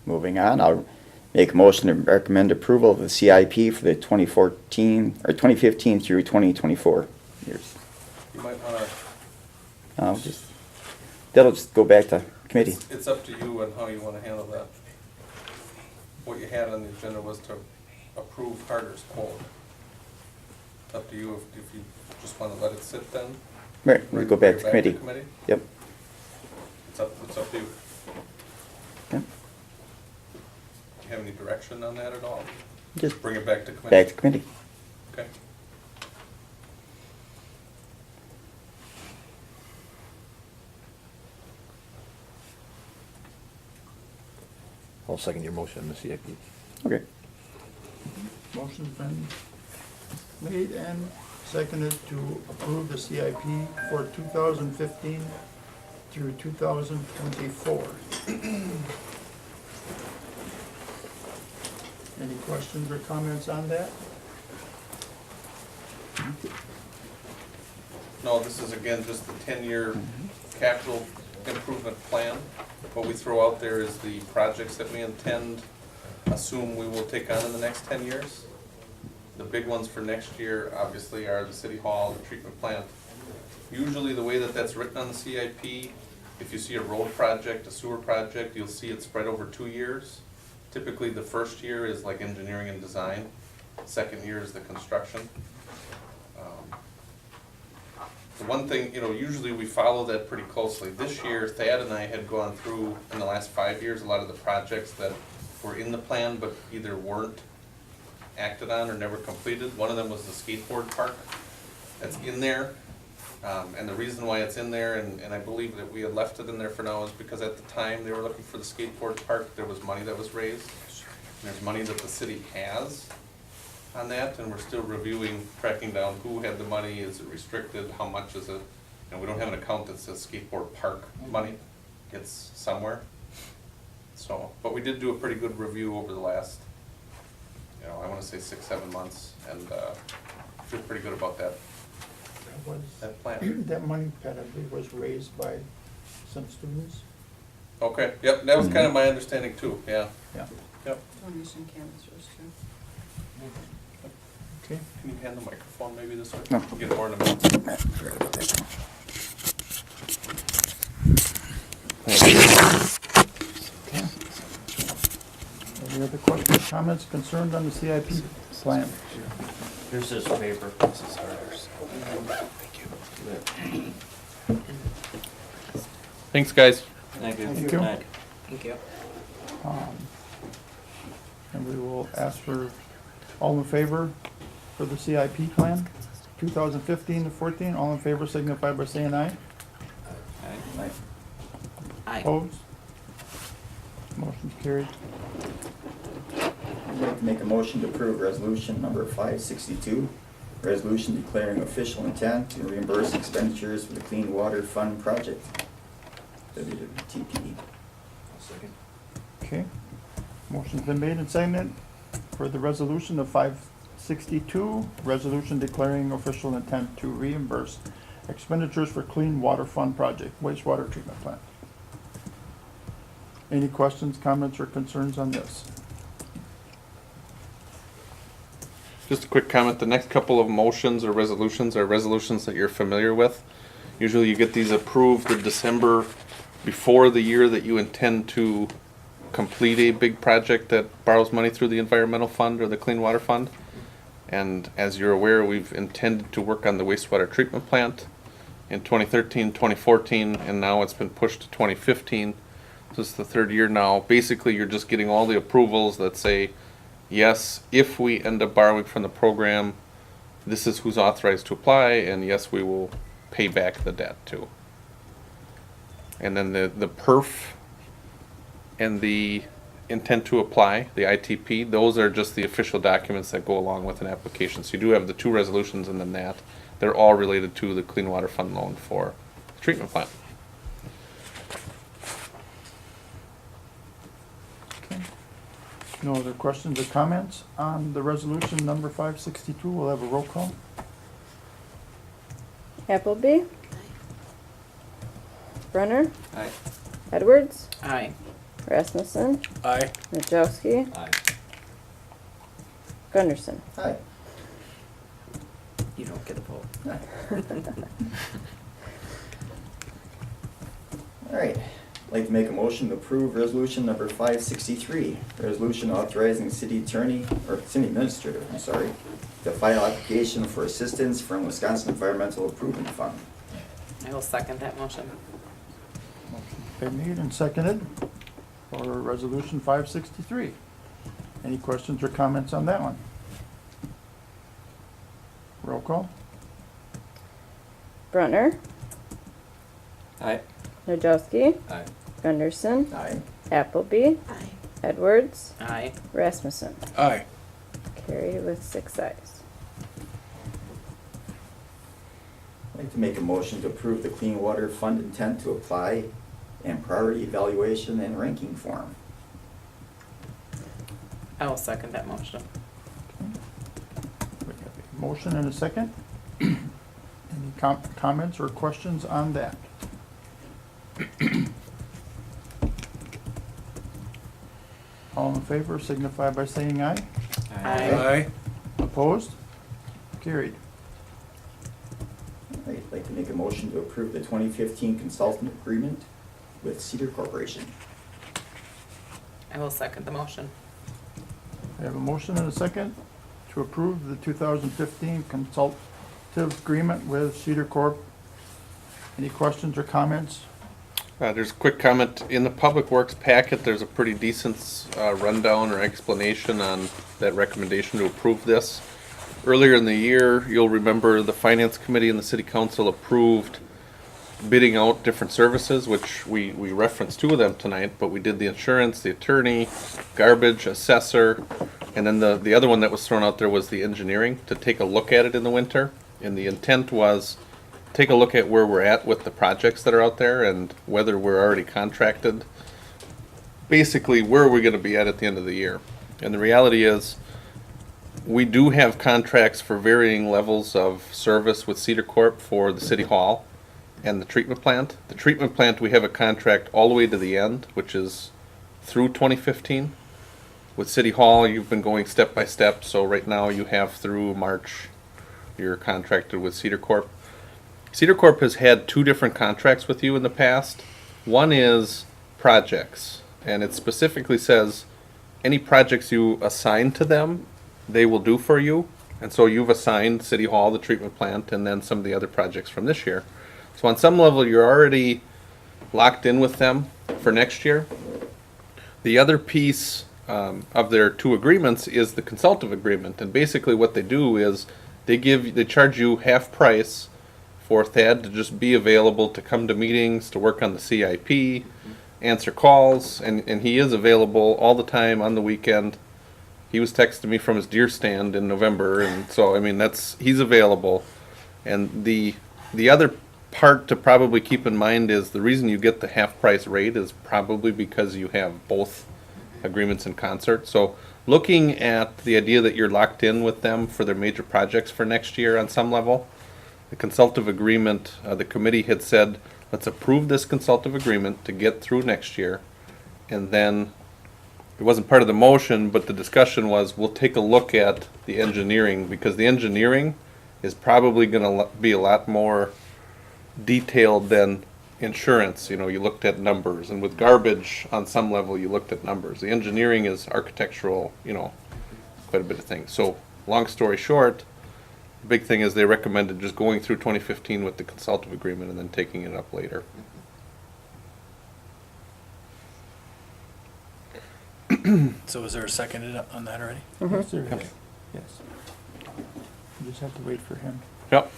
Speaker 10: Moving on, I'll make a motion to recommend approval of the CIP for the 2014, or 2015 through 2024 years.
Speaker 5: You might wanna,
Speaker 10: That'll just go back to committee.
Speaker 5: it's up to you and how you wanna handle that. What you had on the agenda was to approve Harder's quote. It's up to you if you just wanna let it sit then.
Speaker 10: Right, we'll go back to committee. Yep.
Speaker 5: It's up to you.
Speaker 10: Yep.
Speaker 5: Do you have any direction on that at all?
Speaker 10: Just
Speaker 5: Bring it back to committee?
Speaker 10: back to committee.
Speaker 5: Okay.
Speaker 14: I'll second your motion on the CIP.
Speaker 10: Okay.
Speaker 1: Motion's been made and seconded to approve the CIP for 2015 through 2024. Any questions or comments on that?
Speaker 5: No, this is again just the 10-year capital improvement plan. What we throw out there is the projects that we assume we will take on in the next 10 years. The big ones for next year, obviously, are the city hall, the treatment plant. Usually the way that that's written on the CIP, if you see a road project, a sewer project, you'll see it spread over 2 years. Typically, the first year is like engineering and design. Second year is the construction. The one thing, usually we follow that pretty closely. This year, Thad and I had gone through, in the last 5 years, a lot of the projects that were in the plan but either weren't acted on or never completed. One of them was the skateboard park. That's in there. And the reason why it's in there, and I believe that we had left it in there for now, is because at the time they were looking for the skateboard park, there was money that was raised. And there's money that the city has on that, and we're still reviewing, tracking down who had the money, is it restricted, how much is it? And we don't have an account that says skateboard park money. It's somewhere. So, but we did do a pretty good review over the last, I wanna say 6-7 months, and feel pretty good about that plan.
Speaker 1: That money, Pat, I believe, was raised by some students.
Speaker 5: Okay, yep, that was kind of my understanding too, yeah.
Speaker 1: Yeah.
Speaker 5: Yep.
Speaker 2: Donation canvassers too.
Speaker 1: Okay.
Speaker 5: Can you hand the microphone maybe this way?
Speaker 10: No.
Speaker 5: We'll get more in a minute.
Speaker 1: Any other questions, comments, concerns on the CIP plan?
Speaker 6: Here's this paper.
Speaker 5: Thanks, guys.
Speaker 6: Thank you.
Speaker 1: Thank you.
Speaker 6: Thank you.
Speaker 1: And we will ask for all in favor for the CIP plan, 2015 to 14. All in favor signify by saying aye.
Speaker 3: Aye.
Speaker 1: Opposed? Motion's carried.
Speaker 10: I'd like to make a motion to approve resolution number 562, resolution declaring official intent to reimburse expenditures for the Clean Water Fund project, WWTP.
Speaker 14: Second.
Speaker 1: Okay. Motion's been made and seconded for the resolution of 562, resolution declaring official intent to reimburse expenditures for Clean Water Fund project, wastewater treatment plant. Any questions, comments, or concerns on this?
Speaker 5: Just a quick comment, the next couple of motions or resolutions are resolutions that you're familiar with. Usually you get these approved in December before the year that you intend to complete a big project that borrows money through the environmental fund or the clean water fund. And as you're aware, we've intended to work on the wastewater treatment plant in 2013, 2014, and now it's been pushed to 2015. This is the third year now. Basically, you're just getting all the approvals that say, yes, if we end up borrowing from the program, this is who's authorized to apply, and yes, we will pay back the debt too. And then the PERF and the intent to apply, the ITP, those are just the official documents that go along with an application. So you do have the two resolutions and then that. They're all related to the Clean Water Fund loan for the treatment plant.
Speaker 1: Okay. No other questions or comments on the resolution number 562? We'll have a roll call.
Speaker 9: Appleby? Brunner?
Speaker 6: Aye.
Speaker 9: Edwards,
Speaker 3: Aye.
Speaker 9: Rasmussen,
Speaker 8: Aye.
Speaker 9: Wojciechowski,
Speaker 14: Aye.
Speaker 9: Gunderson.
Speaker 10: Aye.
Speaker 3: You don't get a vote.
Speaker 10: All right, I'd like to make a motion to approve resolution number 563, resolution authorizing city attorney, or city administrator, I'm sorry, to file application for assistance from Wisconsin Environmental Improvement Fund.
Speaker 3: I will second that motion.
Speaker 1: Been made and seconded for resolution 563. Any questions or comments on that one? Roll call?
Speaker 9: Brunner,
Speaker 14: Aye.
Speaker 9: Wojciechowski,
Speaker 14: Aye.
Speaker 9: Gunderson,
Speaker 10: Aye.
Speaker 9: Appleby,
Speaker 2: Aye.
Speaker 9: Edwards,
Speaker 3: Aye.
Speaker 9: Rasmussen.
Speaker 8: Aye.
Speaker 9: Carried with 6 ayes.
Speaker 10: I'd like to make a motion to approve the Clean Water Fund intent to apply and priority evaluation and ranking form.
Speaker 3: I will second that motion.
Speaker 1: We have a motion and a second. Any comments or questions on that? All in favor signify by saying aye.
Speaker 8: Aye.
Speaker 1: Opposed? Carried.
Speaker 10: I'd like to make a motion to approve the 2015 consultant agreement with Cedar Corporation.
Speaker 3: I will second the motion.
Speaker 1: I have a motion and a second to approve the 2015 consultative agreement with Cedar Corp. Any questions or comments?
Speaker 5: There's a quick comment. In the Public Works packet, there's a pretty decent rundown or explanation on that recommendation to approve this. Earlier in the year, you'll remember the Finance Committee and the City Council approved bidding out different services, which we referenced 2 of them tonight, but we did the insurance, the attorney, garbage, assessor, and then the other one that was thrown out there was the engineering, to take a look at it in the winter. And the intent was take a look at where we're at with the projects that are out there and whether we're already contracted. Basically, where are we going to be at the end of the year? And the reality is, we do have contracts for varying levels of service with Cedar Corp for the City Hall and the treatment plant. The treatment plant, we have a contract all the way to the end, which is through 2015. With City Hall, you've been going step by step, so right now you have through March, you're contracted with Cedar Corp. Cedar Corp has had 2 different contracts with you in the past. One is projects, and it specifically says any projects you assign to them, they will do for you. And so you've assigned City Hall, the treatment plant, and then some of the other projects from this year. So on some level, you're already locked in with them for next year. The other piece of their 2 agreements is the consultative agreement. And basically what they do is they charge you half price for Thad to just be available to come to meetings, to work on the CIP, answer calls, and he is available all the time on the weekend. He was texting me from his deer stand in November, and so, I mean, he's available. And the other part to probably keep in mind is the reason you get the half price rate is probably because you have both agreements in concert. So looking at the idea that you're locked in with them for their major projects for next year on some level, the consultative agreement, the committee had said, let's approve this consultative agreement to get through next year. And then, it wasn't part of the motion, but the discussion was, we'll take a look at the engineering, because the engineering is probably gonna be a lot more detailed than insurance. You know, you looked at numbers, and with garbage, on some level, you looked at numbers. The engineering is architectural, you know, quite a bit of things. So, long story short, the big thing is they recommended just going through 2015 with the consultative agreement and then taking it up later.
Speaker 8: So is there a second on that already?
Speaker 1: Yes, there is. Yes. You just have to wait for him.
Speaker 5: Yep.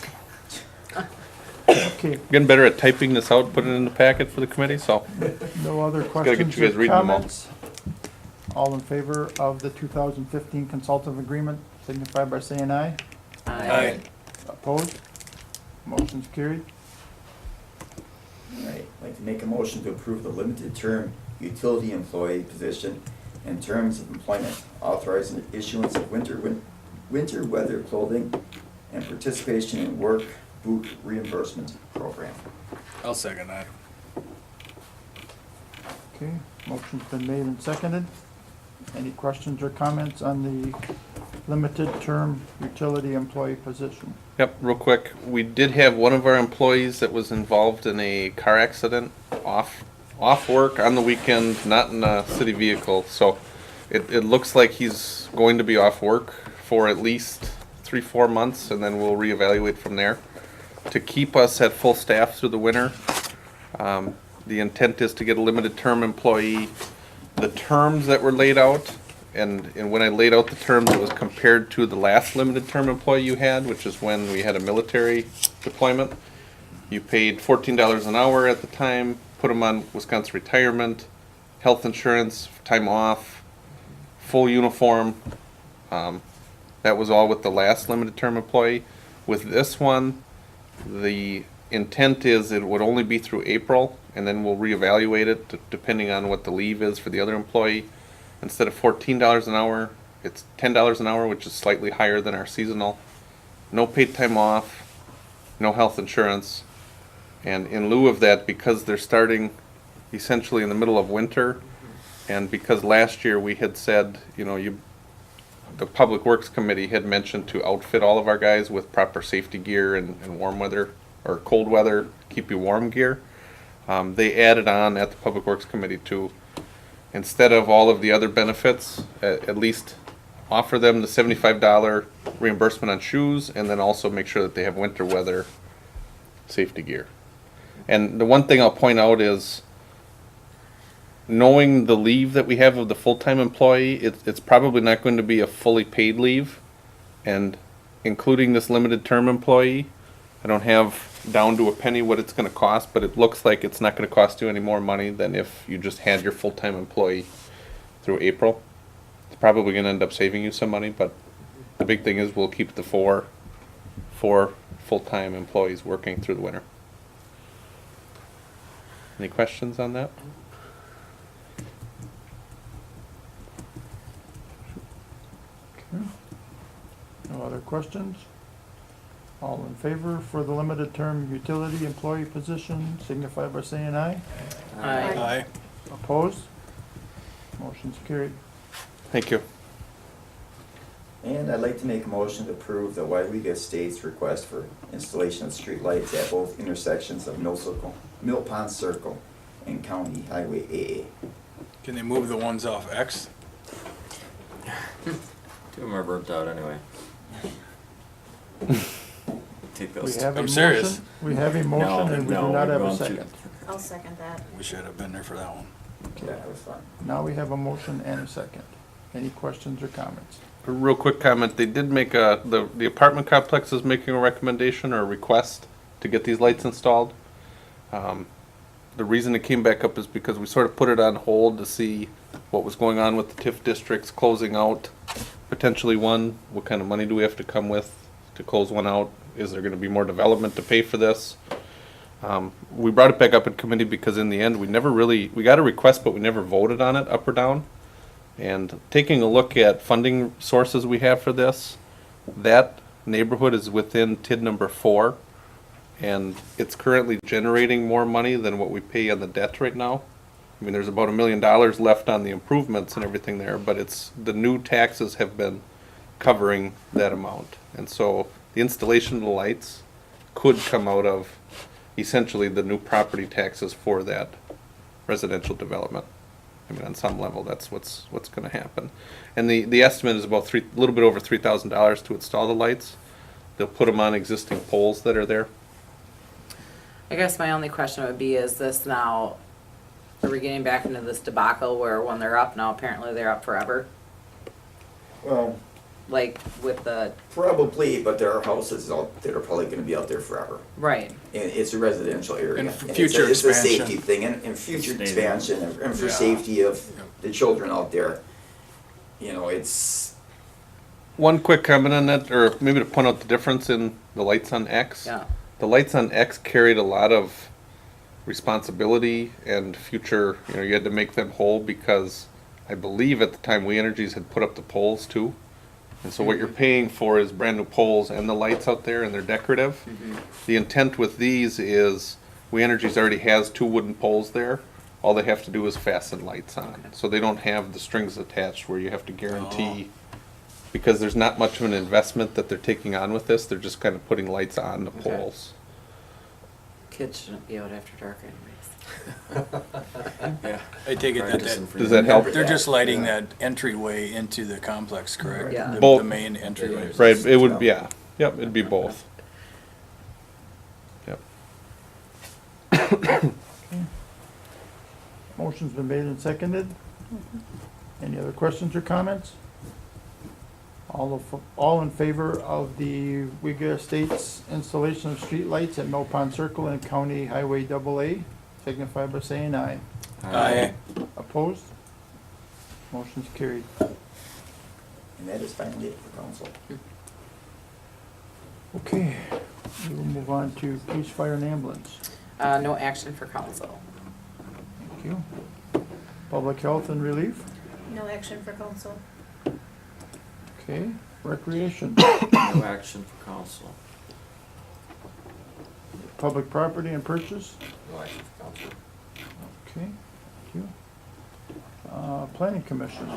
Speaker 1: Okay,
Speaker 5: Getting better at typing this out, putting it in the packet for the committee, so.
Speaker 1: no other
Speaker 5: Gotta get
Speaker 1: questions
Speaker 5: you guys
Speaker 1: or
Speaker 5: reading them all.
Speaker 1: comments? All in favor of the 2015 consultative agreement signify by saying aye.
Speaker 8: Aye.
Speaker 1: Opposed? Motion's carried.
Speaker 10: All right, I'd like to make a motion to approve the limited term utility employee position and terms of employment, authorizing the issuance of winter weather clothing and participation in work boot reimbursement program.
Speaker 8: I'll second that.
Speaker 1: Okay, motion's been made and seconded. Any questions or comments on the limited term utility employee position?
Speaker 5: Yep, real quick, we did have one of our employees that was involved in a car accident, off work on the weekend, not in a city vehicle, so it looks like he's going to be off work for at least 3-4 months, and then we'll reevaluate from there. To keep us at full staff through the winter, the intent is to get a limited term employee. The terms that were laid out, and when I laid out the terms, it was compared to the last limited term employee you had, which is when we had a military deployment. You paid $14 an hour at the time, put them on Wisconsin retirement, health insurance, time off, full uniform. That was all with the last limited term employee. With this one, the intent is it would only be through April, and then we'll reevaluate it depending on what the leave is for the other employee. Instead of $14 an hour, it's $10 an hour, which is slightly higher than our seasonal. No paid time off, no health insurance. And in lieu of that, because they're starting essentially in the middle of winter, and because last year we had said, the Public Works Committee had mentioned to outfit all of our guys with proper safety gear and warm weather, or cold weather, keep you warm gear. They added on at the Public Works Committee to, instead of all of the other benefits, at least offer them the $75 reimbursement on shoes, and then also make sure that they have winter weather safety gear. And the one thing I'll point out is, knowing the leave that we have of the full-time employee, it's probably not going to be a fully paid leave. And including this limited term employee, I don't have down to a penny what it's going to cost, but it looks like it's not going to cost you any more money than if you just had your full-time employee through April. It's probably going to end up saving you some money, but the big thing is we'll keep the four full-time employees working through the winter. Any questions on that?
Speaker 1: Okay. No other questions? All in favor for the limited term utility employee position, signify by saying aye.
Speaker 8: Aye.
Speaker 1: Opposed? Motion's carried.
Speaker 5: Thank you.
Speaker 10: And I'd like to make a motion to approve the Weyauwega Estates request for installation of street lights at both intersections of Mill Pond Circle and County Highway AA.
Speaker 8: Can they move the ones off X?
Speaker 6: Two of them are burnt out anyway. Take
Speaker 1: We
Speaker 6: those.
Speaker 1: have a
Speaker 8: I'm
Speaker 1: motion.
Speaker 8: serious.
Speaker 1: We have a motion and we do not have a second.
Speaker 9: I'll second that.
Speaker 8: We should have been there for that one.
Speaker 10: Yeah, that was fun.
Speaker 1: Now we have a motion and a second. Any questions or comments?
Speaker 5: A real quick comment, they did make the apartment complex is making a recommendation or a request to get these lights installed. The reason it came back up is because we sort of put it on hold to see what was going on with the TIF districts closing out potentially one. What kind of money do we have to come with to close one out? Is there going to be more development to pay for this? We brought it back up in committee because in the end we got a request, but we never voted on it up or down. And taking a look at funding sources we have for this, that neighborhood is within TID number 4, and it's currently generating more money than what we pay on the debt right now. I mean, there's about $1 million left on the improvements and everything there, but the new taxes have been covering that amount. And so the installation of the lights could come out of essentially the new property taxes for that residential development. I mean, on some level, that's what's going to happen. And the estimate is about a little bit over $3,000 to install the lights. They'll put them on existing poles that are there.
Speaker 3: I guess my only question would be, is this now, are we getting back into this debacle where when they're up now, apparently they're up forever?
Speaker 10: Well,
Speaker 3: Like with the,
Speaker 10: probably, but there are houses out that are probably gonna be out there forever.
Speaker 3: right,
Speaker 10: And it's a residential area.
Speaker 8: And
Speaker 10: it's
Speaker 8: future
Speaker 10: it's a
Speaker 8: expansion.
Speaker 10: safety thing, and future
Speaker 6: Stay
Speaker 10: expansion, and for
Speaker 8: Yeah.
Speaker 10: safety of the children out there. It's,
Speaker 5: One quick comment on that, or maybe to point out the difference in the lights on X.
Speaker 3: yeah.
Speaker 5: The lights on X carried a lot of responsibility and future, you had to make them whole because I believe at the time Weyauwegas had put up the poles too. And so what you're paying for is brand new poles and the lights out there, and they're decorative. The intent with these is Weyauwegas already has 2 wooden poles there, all they have to do is fasten lights on. So they don't have the strings attached where you have to guarantee, because there's not much of an investment that they're taking on with this, they're just kind of putting lights on the
Speaker 3: Okay.
Speaker 5: poles.
Speaker 3: Kids shouldn't be out after dark anyways.
Speaker 8: Yeah, I take it that,
Speaker 5: Does that help?
Speaker 8: they're just lighting that entryway into the complex, correct?
Speaker 3: Yeah.
Speaker 8: The-
Speaker 5: Both.
Speaker 8: The main entryway.
Speaker 5: Right, it would, yeah, yep, it'd be both. Yep.
Speaker 1: Motion's been made and seconded. Any other questions or comments? All in favor of the Weyauwega Estates installation of streetlights at Mill Pond Circle and County Highway AA, signify by saying aye.
Speaker 8: Aye.
Speaker 1: Opposed? Motion's carried.
Speaker 10: And that is final date for council.
Speaker 1: Okay, we will move on to police, fire, and ambulance.
Speaker 3: No action for council.
Speaker 1: Thank you. Public health and relief.
Speaker 2: No action for council.
Speaker 1: Okay, recreation.
Speaker 6: No action for council.
Speaker 1: Public property and purchase.
Speaker 6: No action for council.
Speaker 1: Okay, thank you. Planning commission.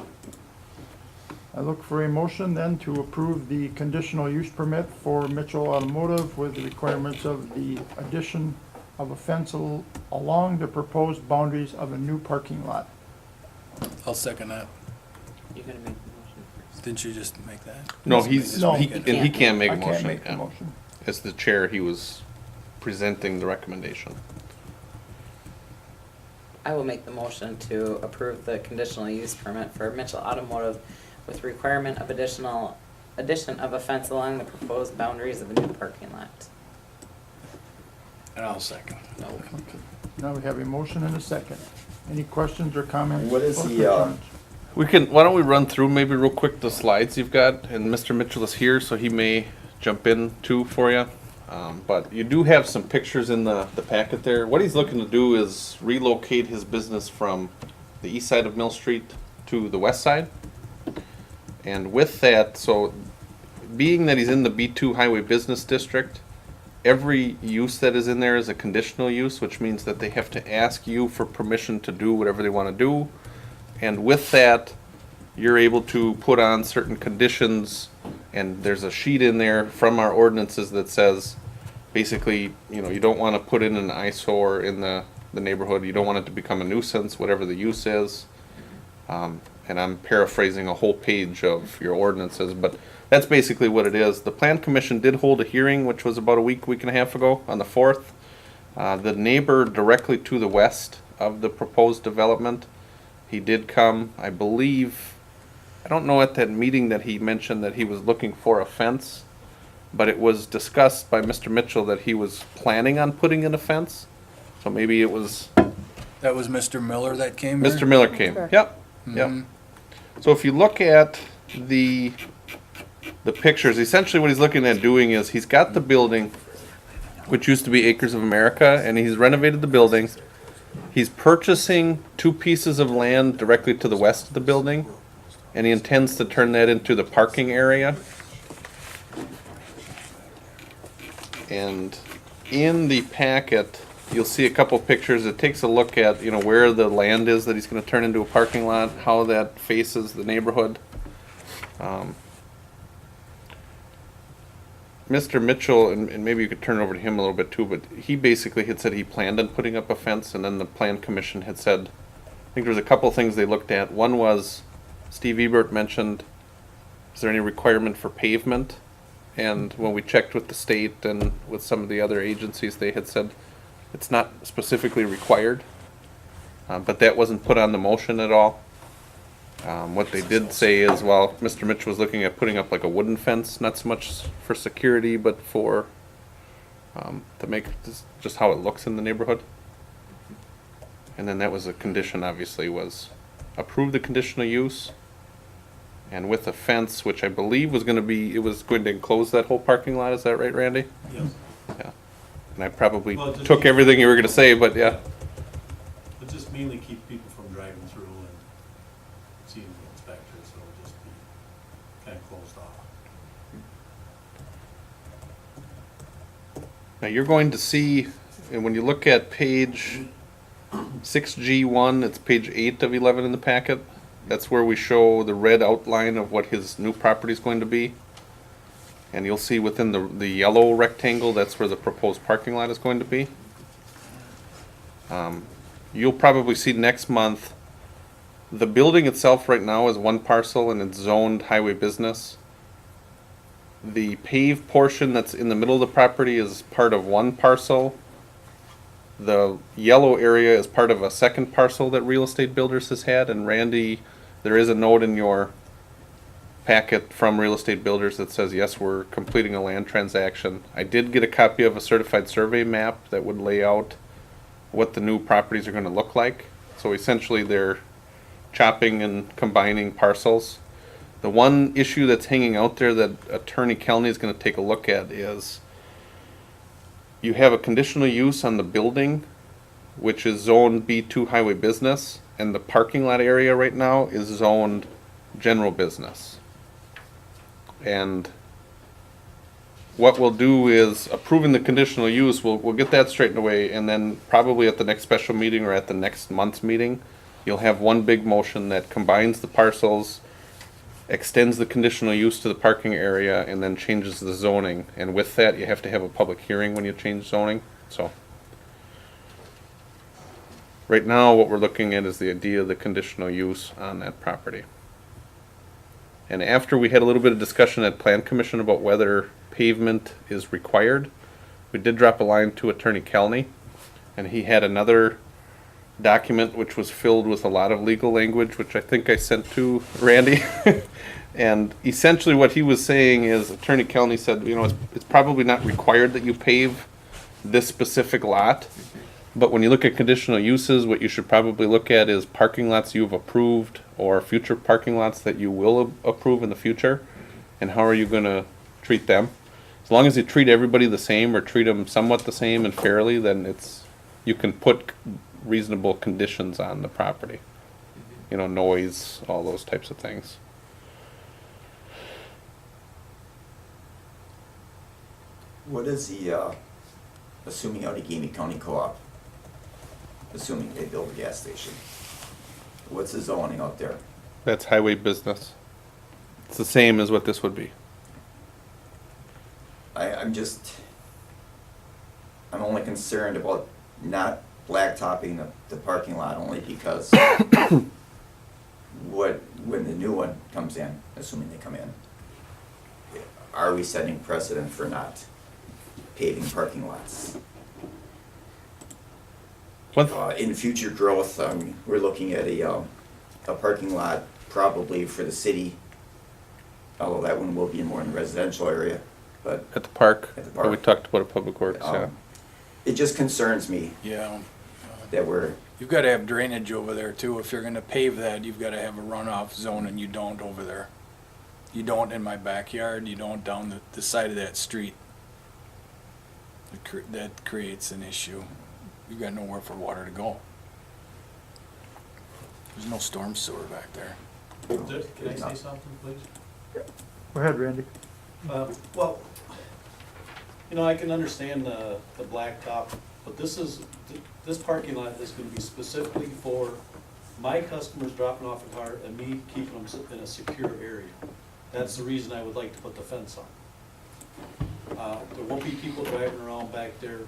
Speaker 1: I look for a motion then to approve the conditional use permit for Mitchell Automotive with the requirements of the addition of a fence along the proposed boundaries of a new parking lot.
Speaker 8: I'll second that.
Speaker 3: You're gonna make the motion first.
Speaker 8: Didn't you just make that?
Speaker 5: No, he's,
Speaker 1: No.
Speaker 5: and he can't make a
Speaker 1: I can't
Speaker 5: motion,
Speaker 1: make the
Speaker 5: yeah.
Speaker 1: motion.
Speaker 5: As the chair, he was presenting the recommendation.
Speaker 3: I will make the motion to approve the conditional use permit for Mitchell Automotive with requirement of addition of a fence along the proposed boundaries of a new parking lot.
Speaker 8: And I'll second.
Speaker 3: No.
Speaker 1: Okay. Now we have a motion and a second. Any questions or comments?
Speaker 10: What is
Speaker 1: or
Speaker 10: the,
Speaker 1: concerns?
Speaker 5: Why don't we run through maybe real quick the slides you've got, and Mr. Mitchell is here, so he may jump in too for you. But you do have some pictures in the packet there. What he's looking to do is relocate his business from the east side of Mill Street to the west side. And with that, so being that he's in the B2 Highway Business District, every use that is in there is a conditional use, which means that they have to ask you for permission to do whatever they want to do. And with that, you're able to put on certain conditions, and there's a sheet in there from our ordinances that says, basically, you don't want to put in an eyesore in the neighborhood, you don't want it to become a nuisance, whatever the use is. And I'm paraphrasing a whole page of your ordinances, but that's basically what it is. The Plan Commission did hold a hearing, which was about a week and a half ago, on the 4th. The neighbor directly to the west of the proposed development, he did come, I believe, I don't know at that meeting that he mentioned that he was looking for a fence, but it was discussed by Mr. Mitchell that he was planning on putting in a fence. So maybe it was,
Speaker 8: That was Mr. Miller that came here?
Speaker 5: Mr. Miller came,
Speaker 9: Correct.
Speaker 5: yep,
Speaker 8: Mhm.
Speaker 5: yep. So if you look at the pictures, essentially what he's looking at doing is he's got the building, which used to be Acres of America, and he's renovated the building. He's purchasing 2 pieces of land directly to the west of the building, and he intends to turn that into the parking area. And in the packet, you'll see a couple pictures. It takes a look at, where the land is that he's gonna turn into a parking lot, how that faces the neighborhood. Mr. Mitchell, and maybe you could turn it over to him a little bit too, but he basically had said he planned on putting up a fence, and then the Plan Commission had said, I think there was a couple things they looked at. One was, Steve Ebert mentioned, is there any requirement for pavement? And when we checked with the state and with some of the other agencies, they had said it's not specifically required. But that wasn't put on the motion at all. What they did say is, well, Mr. Mitchell was looking at putting up like a wooden fence, not so much for security, but for, to make this just how it looks in the neighborhood. And then that was a condition, obviously, was approve the conditional use. And with a fence, which I believe was gonna be, it was going to enclose that whole parking lot, is that right, Randy?
Speaker 15: Yes.
Speaker 5: Yeah. And I probably
Speaker 15: Well, just
Speaker 5: took
Speaker 15: keep-
Speaker 5: everything you were gonna say, but yeah.
Speaker 15: But just mainly keep people from driving through and seeing the inspector, so it'll just be kind of closed off.
Speaker 5: Now you're going to see, and when you look at page 6G1, it's page 8 of 11 in the packet. That's where we show the red outline of what his new property is going to be. And you'll see within the yellow rectangle, that's where the proposed parking lot is going to be. You'll probably see next month, the building itself right now is one parcel and it's zoned highway business. The paved portion that's in the middle of the property is part of one parcel. The yellow area is part of a second parcel that Real Estate Builders has had, and Randy, there is a note in your packet from Real Estate Builders that says, yes, we're completing a land transaction. I did get a copy of a certified survey map that would lay out what the new properties are gonna look like. So essentially they're chopping and combining parcels. The one issue that's hanging out there that Attorney Kelney is gonna take a look at is you have a conditional use on the building, which is zoned B2 highway business, and the parking lot area right now is zoned general business. And what we'll do is approving the conditional use, we'll get that straightened away, and then probably at the next special meeting or at the next month's meeting, you'll have one big motion that combines the parcels, extends the conditional use to the parking area, and then changes the zoning. And with that, you have to have a public hearing when you change zoning, so. Right now, what we're looking at is the idea of the conditional use on that property. And after we had a little bit of discussion at Plan Commission about whether pavement is required, we did drop a line to Attorney Kelney, and he had another document which was filled with a lot of legal language, which I think I sent to Randy. And essentially what he was saying is, Attorney Kelney said, you know, it's probably not required that you pave this specific lot, but when you look at conditional uses, what you should probably look at is parking lots you've approved or future parking lots that you will approve in the future, and how are you gonna treat them. As long as you treat everybody the same or treat them somewhat the same and fairly, then you can put reasonable conditions on the property. You know, noise, all those types of things.
Speaker 10: What is the, assuming Allegheny County Co-op, assuming they build a gas station, what's the zoning out there?
Speaker 5: That's highway business. It's the same as what this would be.
Speaker 10: I'm only concerned about not blacktopping the parking lot only because when the new one comes in, assuming they come in, are we setting precedent for not paving parking lots? In future growth, we're looking at a parking lot probably for the city, although that one will be more in the residential area, but.
Speaker 5: At the park.
Speaker 10: At the
Speaker 5: But we
Speaker 10: park.
Speaker 5: talked about a public works, yeah.
Speaker 10: It just concerns me
Speaker 8: Yeah.
Speaker 10: that we're,
Speaker 8: You've gotta have drainage over there too. If you're gonna pave that, you've gotta have a runoff zone, and you don't over there. You don't in my backyard, you don't down the side of that street. That creates an issue. You've got nowhere for water to go. There's no storm sewer back there.
Speaker 15: Can I say something, please?
Speaker 1: Go ahead, Randy.
Speaker 15: Well, you know, I can understand the blacktop, but this parking lot is gonna be specifically for my customers dropping off a car and me keeping them in a secure area. That's the reason I would like to put the fence on. There won't be people driving around back there.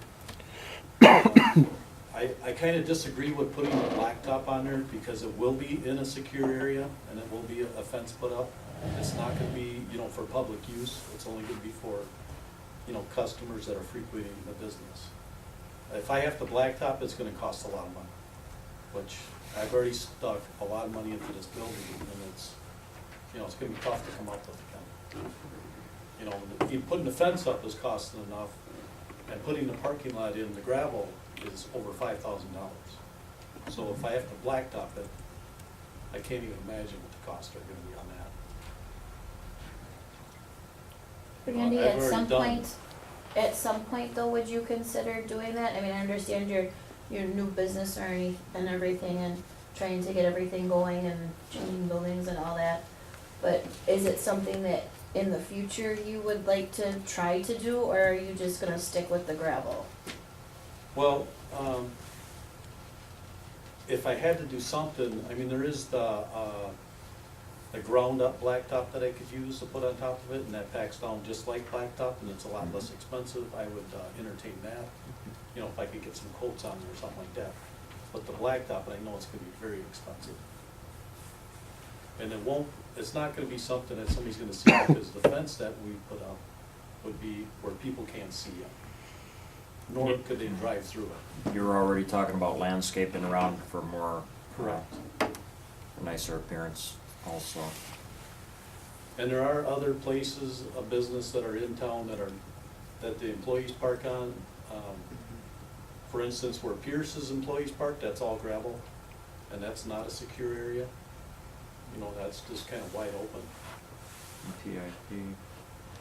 Speaker 15: I kinda disagree with putting the blacktop on there because it will be in a secure area and it will be a fence put up. It's not gonna be, you know, for public use. It's only gonna be for, you know, customers that are frequenting the business. If I have to blacktop, it's gonna cost a lot of money, which I've already stuck a lot of money into this building, and it's, you know, it's gonna be tough to come up with again. You know, putting the fence up is costing enough, and putting the parking lot in, the gravel is over $5,000. So if I have to blacktop it, I can't even imagine what the costs are gonna be on that.
Speaker 16: Randy,
Speaker 15: I've already done
Speaker 16: at some point though, would you consider doing that? I mean, I understand your new business and everything and trying to get everything going and changing buildings and all that. But is it something that in the future you would like to try to do, or are you just gonna stick with the gravel?
Speaker 15: Well, if I had to do something, I mean, there is the ground up blacktop that I could use to put on top of it, and that packs down just like blacktop, and it's a lot less expensive. I would entertain that, you know, if I could get some quotes on it or something like that. But the blacktop, I know it's gonna be very expensive. And it's not gonna be something that somebody's gonna see, because the fence that we put up would be where people can't see it, nor could they drive through it.
Speaker 6: You were already talking about landscaping around for more.
Speaker 15: Correct.
Speaker 6: A nicer appearance also.
Speaker 15: And there are other places of business that are in town that the employees park on. For instance, where Pierce's employees park, that's all gravel, and that's not a secure area. You know, that's just kind of wide open.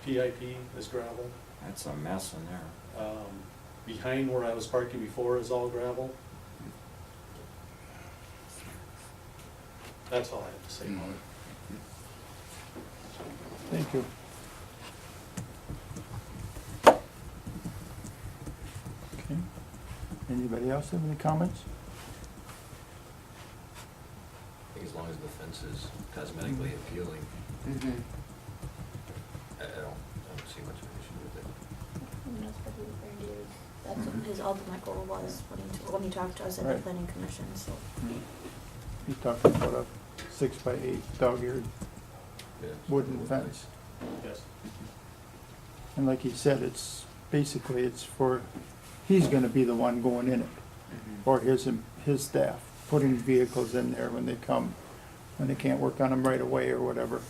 Speaker 15: PIP is gravel.
Speaker 6: That's a mess in there.
Speaker 15: Behind where I was parking before is all gravel. That's all I have to say about it.
Speaker 1: Thank you. Okay. Anybody else have any comments?
Speaker 14: I think as long as the fence is cosmetically appealing,
Speaker 3: Mm-hmm.
Speaker 14: I don't see much of an issue with it.
Speaker 16: And that's what he was going to do. That's what his ultimate goal was when he talked to us at the
Speaker 1: Right.
Speaker 16: planning commission, so.
Speaker 1: He's talking about a 6x8 dog-eared
Speaker 14: Yeah.
Speaker 1: wooden fence.
Speaker 15: Yes.
Speaker 1: And like he said, it's for, he's gonna be the one going in it, or his staff, putting vehicles in there when they come, when they can't work on them right away or whatever.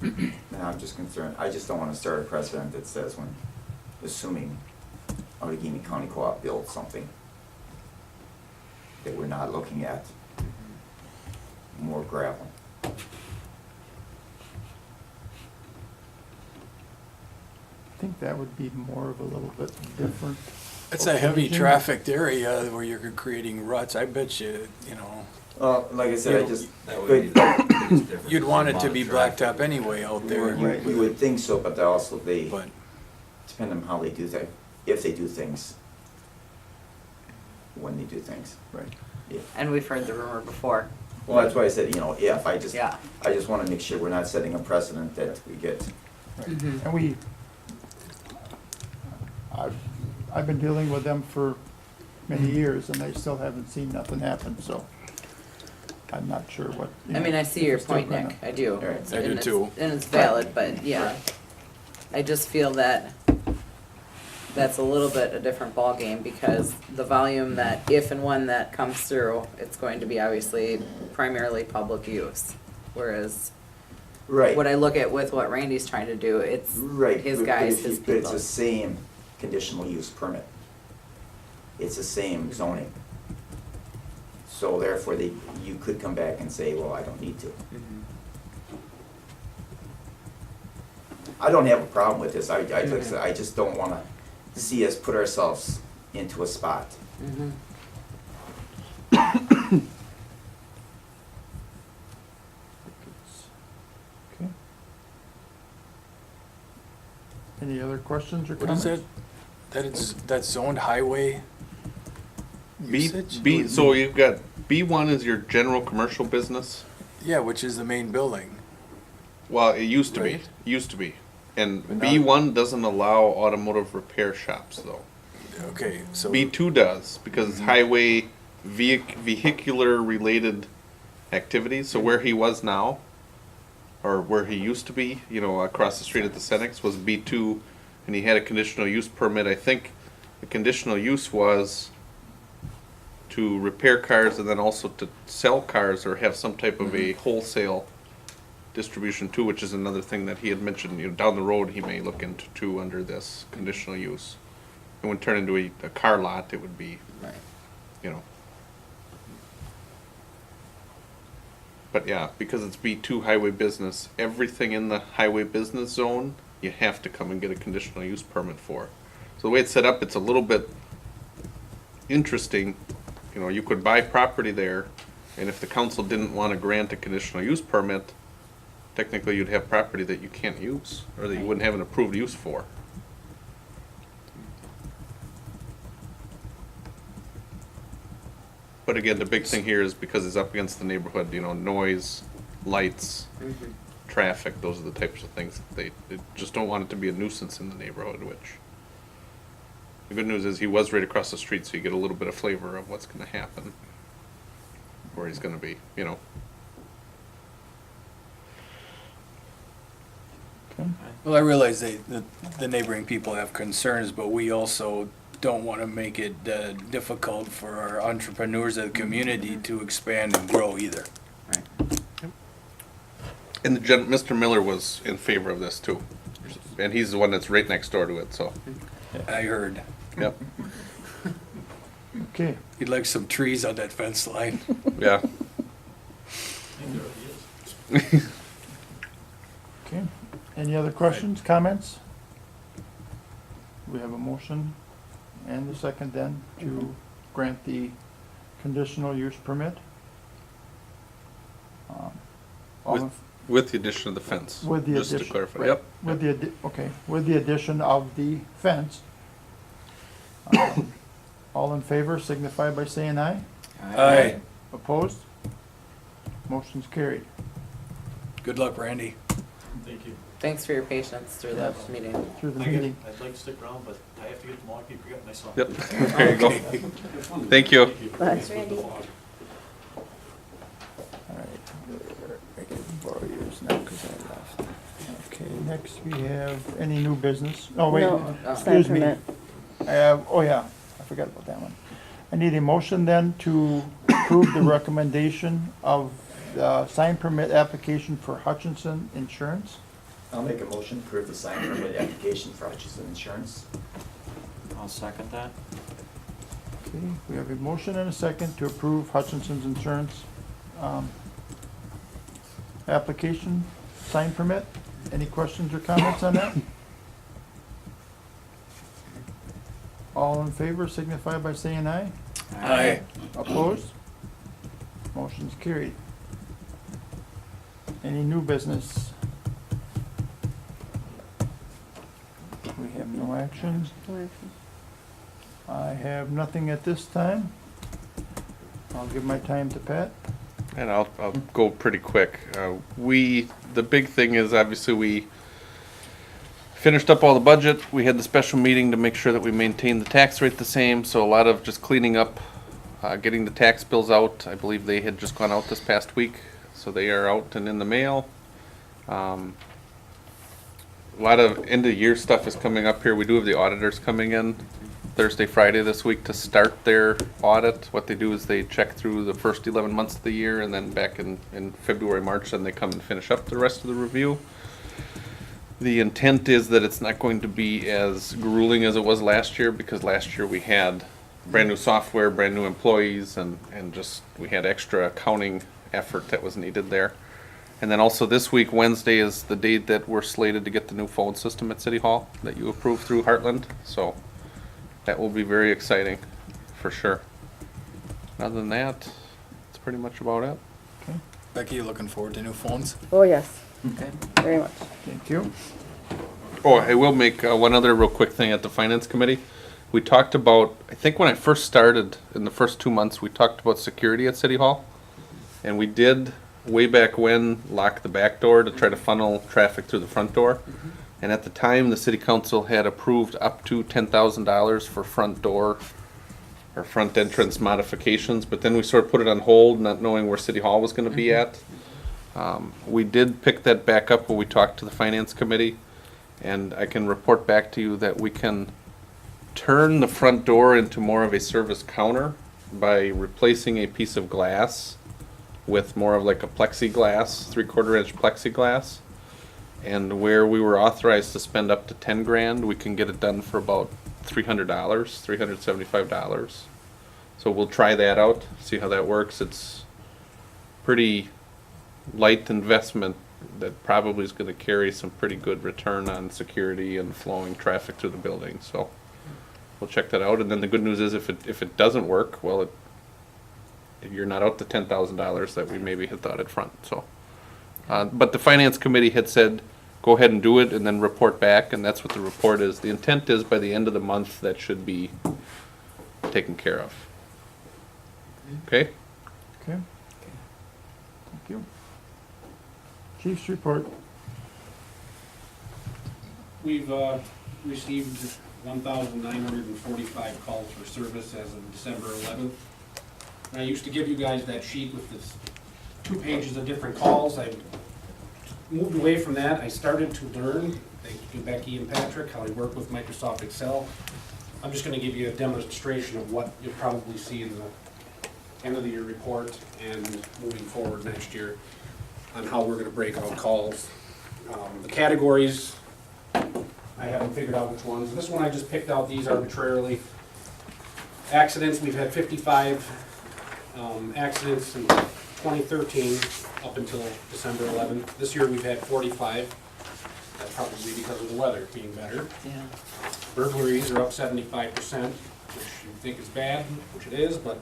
Speaker 10: And I'm just concerned, I just don't wanna start a precedent that says when, assuming Allegheny County Co-op builds something, that we're not looking at more gravel.
Speaker 1: I think that would be more of a little bit different.
Speaker 8: It's a heavy
Speaker 1: occasion.
Speaker 8: trafficked area where you're creating ruts. I bet you, you know,
Speaker 10: Like I said, I just,
Speaker 14: That would be the biggest difference.
Speaker 8: you'd want it to
Speaker 14: Amount
Speaker 8: be
Speaker 14: of traffic.
Speaker 8: blacktop anyway out there.
Speaker 10: you would think so, but they also,
Speaker 8: But
Speaker 10: depend on how they do things, if they do things, when they do things.
Speaker 1: Right.
Speaker 10: Yeah.
Speaker 3: And we've heard the rumor before.
Speaker 10: Well, that's why I said, if,
Speaker 3: Yeah.
Speaker 10: I just wanna make sure we're not setting a precedent that we get.
Speaker 1: Right.
Speaker 3: Mhm.
Speaker 1: And I've been dealing with them for many years, and I still haven't seen nothing happen, so I'm not sure what.
Speaker 3: I mean, I see your
Speaker 1: if they're
Speaker 3: point,
Speaker 1: still gonna-
Speaker 3: Nick, I do.
Speaker 10: Right.
Speaker 3: It's-
Speaker 8: I do
Speaker 3: and it's-
Speaker 8: too.
Speaker 3: And it's valid, but yeah. I just feel that that's a little bit a different ballgame, because the volume that, if and when that comes through, it's going to be obviously primarily public use. Whereas,
Speaker 10: Right.
Speaker 3: what I look at with what Randy's trying to do, it's
Speaker 10: Right.
Speaker 3: his
Speaker 10: but
Speaker 3: guys,
Speaker 10: if you-
Speaker 3: his
Speaker 10: But it's
Speaker 3: people.
Speaker 10: the same conditional use permit. It's the same zoning. So therefore, you could come back and say, well, I don't need to. I don't have a problem with this, like I said, I just don't wanna see us put ourselves into a spot.
Speaker 3: Mhm.
Speaker 1: Okay. Any other questions or
Speaker 8: what
Speaker 1: comments?
Speaker 8: is that? That's zoned highway usage?
Speaker 5: So you've got, B1 is your general commercial business?
Speaker 8: Yeah, which is the main building.
Speaker 5: Well, it used to be,
Speaker 8: Right.
Speaker 5: And
Speaker 8: But now-
Speaker 5: B1 doesn't allow automotive repair shops, though.
Speaker 8: Okay, so.
Speaker 5: B2 does, because it's highway vehicular related activities, so where he was now, or where he used to be, across the street at the Cenex, was B2, and he had a conditional use permit. I think the conditional use was to repair cars and then also to sell cars or have some type of a wholesale distribution too, which is another thing that he had mentioned, down the road, he may look into too under this conditional use. It wouldn't turn into a car lot, it would be,
Speaker 3: Right.
Speaker 5: But yeah, because it's B2 highway business, everything in the highway business zone, you have to come and get a conditional use permit for. So the way it's set up, it's a little bit interesting. You could buy property there, and if the council didn't want to grant a conditional use permit, technically you'd have property that you can't use, or that you wouldn't have an approved use for. But again, the big thing here is because it's up against the neighborhood, you know, noise, lights, traffic, those are the types of things that they just don't want it to be a nuisance in the neighborhood, which the good news is he was right across the street, so you get a little bit of flavor of what's gonna happen, where he's gonna be, you know.
Speaker 8: Well, I realize the neighboring people have concerns, but we also don't want to make it difficult for our entrepreneurs of the community to expand and grow either.
Speaker 5: And Mr. Miller was in favor of this too, and he's the one that's right next door to it, so.
Speaker 8: I heard.
Speaker 5: Yep.
Speaker 1: Okay,
Speaker 8: He'd like some trees on that fence line.
Speaker 5: Yeah.
Speaker 1: okay. Any other questions, comments? We have a motion and a second then to grant the conditional use permit. All in-
Speaker 5: With the addition of the fence.
Speaker 1: With the
Speaker 5: just
Speaker 1: addition.
Speaker 5: to clarify.
Speaker 1: right.
Speaker 5: Yep.
Speaker 1: With the, okay, with the addition of the fence. All in favor signify by saying aye.
Speaker 8: Aye.
Speaker 1: Opposed? Motion's carried.
Speaker 8: Good luck, Randy.
Speaker 15: Thank you.
Speaker 3: Thanks for your patience through the
Speaker 1: Yes.
Speaker 3: meeting.
Speaker 1: Through the meeting.
Speaker 15: I'd like to stick around, but I have to get to Milwaukee to pick up my son.
Speaker 5: Yep. There you go. Thank you.
Speaker 16: Thanks, Randy.
Speaker 1: All right. I can borrow yours now because I left. Okay, next we have any new business? Oh, wait,
Speaker 9: No, sign
Speaker 1: excuse me.
Speaker 9: permit.
Speaker 1: I have, oh yeah, I forgot about that one. I need a motion then to approve the recommendation of the sign permit application for Hutchinson Insurance.
Speaker 10: I'll make a motion to approve the sign permit application for Hutchinson Insurance.
Speaker 6: I'll second that.
Speaker 1: Okay, we have a motion and a second to approve Hutchinson's Insurance, application, sign permit. Any questions or comments on that? All in favor signify by saying aye.
Speaker 8: Aye.
Speaker 1: Opposed? Motion's carried. Any new business? We have no action. I have nothing at this time. I'll give my time to Pat.
Speaker 5: And I'll go pretty quick. The big thing is obviously we finished up all the budget. We had the special meeting to make sure that we maintained the tax rate the same. So a lot of just cleaning up, getting the tax bills out. I believe they had just gone out this past week, so they are out and in the mail. A lot of end of year stuff is coming up here. We do have the auditors coming in Thursday, Friday this week to start their audit. What they do is they check through the first 11 months of the year, and then back in February, March, then they come and finish up the rest of the review. The intent is that it's not going to be as grueling as it was last year, because last year we had brand new software, brand new employees, and just we had extra accounting effort that was needed there. And then also this week, Wednesday, is the date that we're slated to get the new phone system at City Hall that you approved through Heartland. So that will be very exciting, for sure. Other than that, that's pretty much about it.
Speaker 8: Becky, you looking forward to new phones?
Speaker 9: Oh, yes,
Speaker 3: Okay.
Speaker 9: very much.
Speaker 1: Thank you.
Speaker 5: Oh, I will make one other real quick thing at the Finance Committee. We talked about, I think when I first started, in the first 2 months, we talked about security at City Hall. And we did, way back when, lock the back door to try to funnel traffic through the front door. And at the time, the city council had approved up to $10,000 for front door or front entrance modifications, but then we sort of put it on hold, not knowing where City Hall was gonna be at. We did pick that back up when we talked to the Finance Committee, and I can report back to you that we can turn the front door into more of a service counter by replacing a piece of glass with more of like a plexiglass, 3/4 inch plexiglass. And where we were authorized to spend up to 10 grand, we can get it done for about $300, $375. So we'll try that out, see how that works. It's pretty light investment that probably is going to carry some pretty good return on security and flowing traffic through the building. So we'll check that out. And then the good news is if it doesn't work, well, you're not out the $10,000 that we maybe had thought at front. So, but the Finance Committee had said, go ahead and do it and then report back, and that's what the report is. The intent is by the end of the month that should be taken care of.
Speaker 13: Okay?
Speaker 1: Okay. Thank you. Chief's report.
Speaker 17: We've received 1,945 calls for service as of December 11th. And I used to give you guys that sheet with this 2 pages of different calls. I moved away from that. I started to learn, thank you Becky and Patrick, how I work with Microsoft Excel. I'm just going to give you a demonstration of what you'll probably see in the end of the year report and moving forward next year on how we're going to break out calls. The categories, I haven't figured out which ones. This one I just picked out these arbitrarily. Accidents, we've had 55 accidents in 2013 up until December 11th. This year we've had 45. That's probably because of the weather being better.
Speaker 3: Yeah.
Speaker 17: Burglaries are up 75%, which you think is bad, which it is, but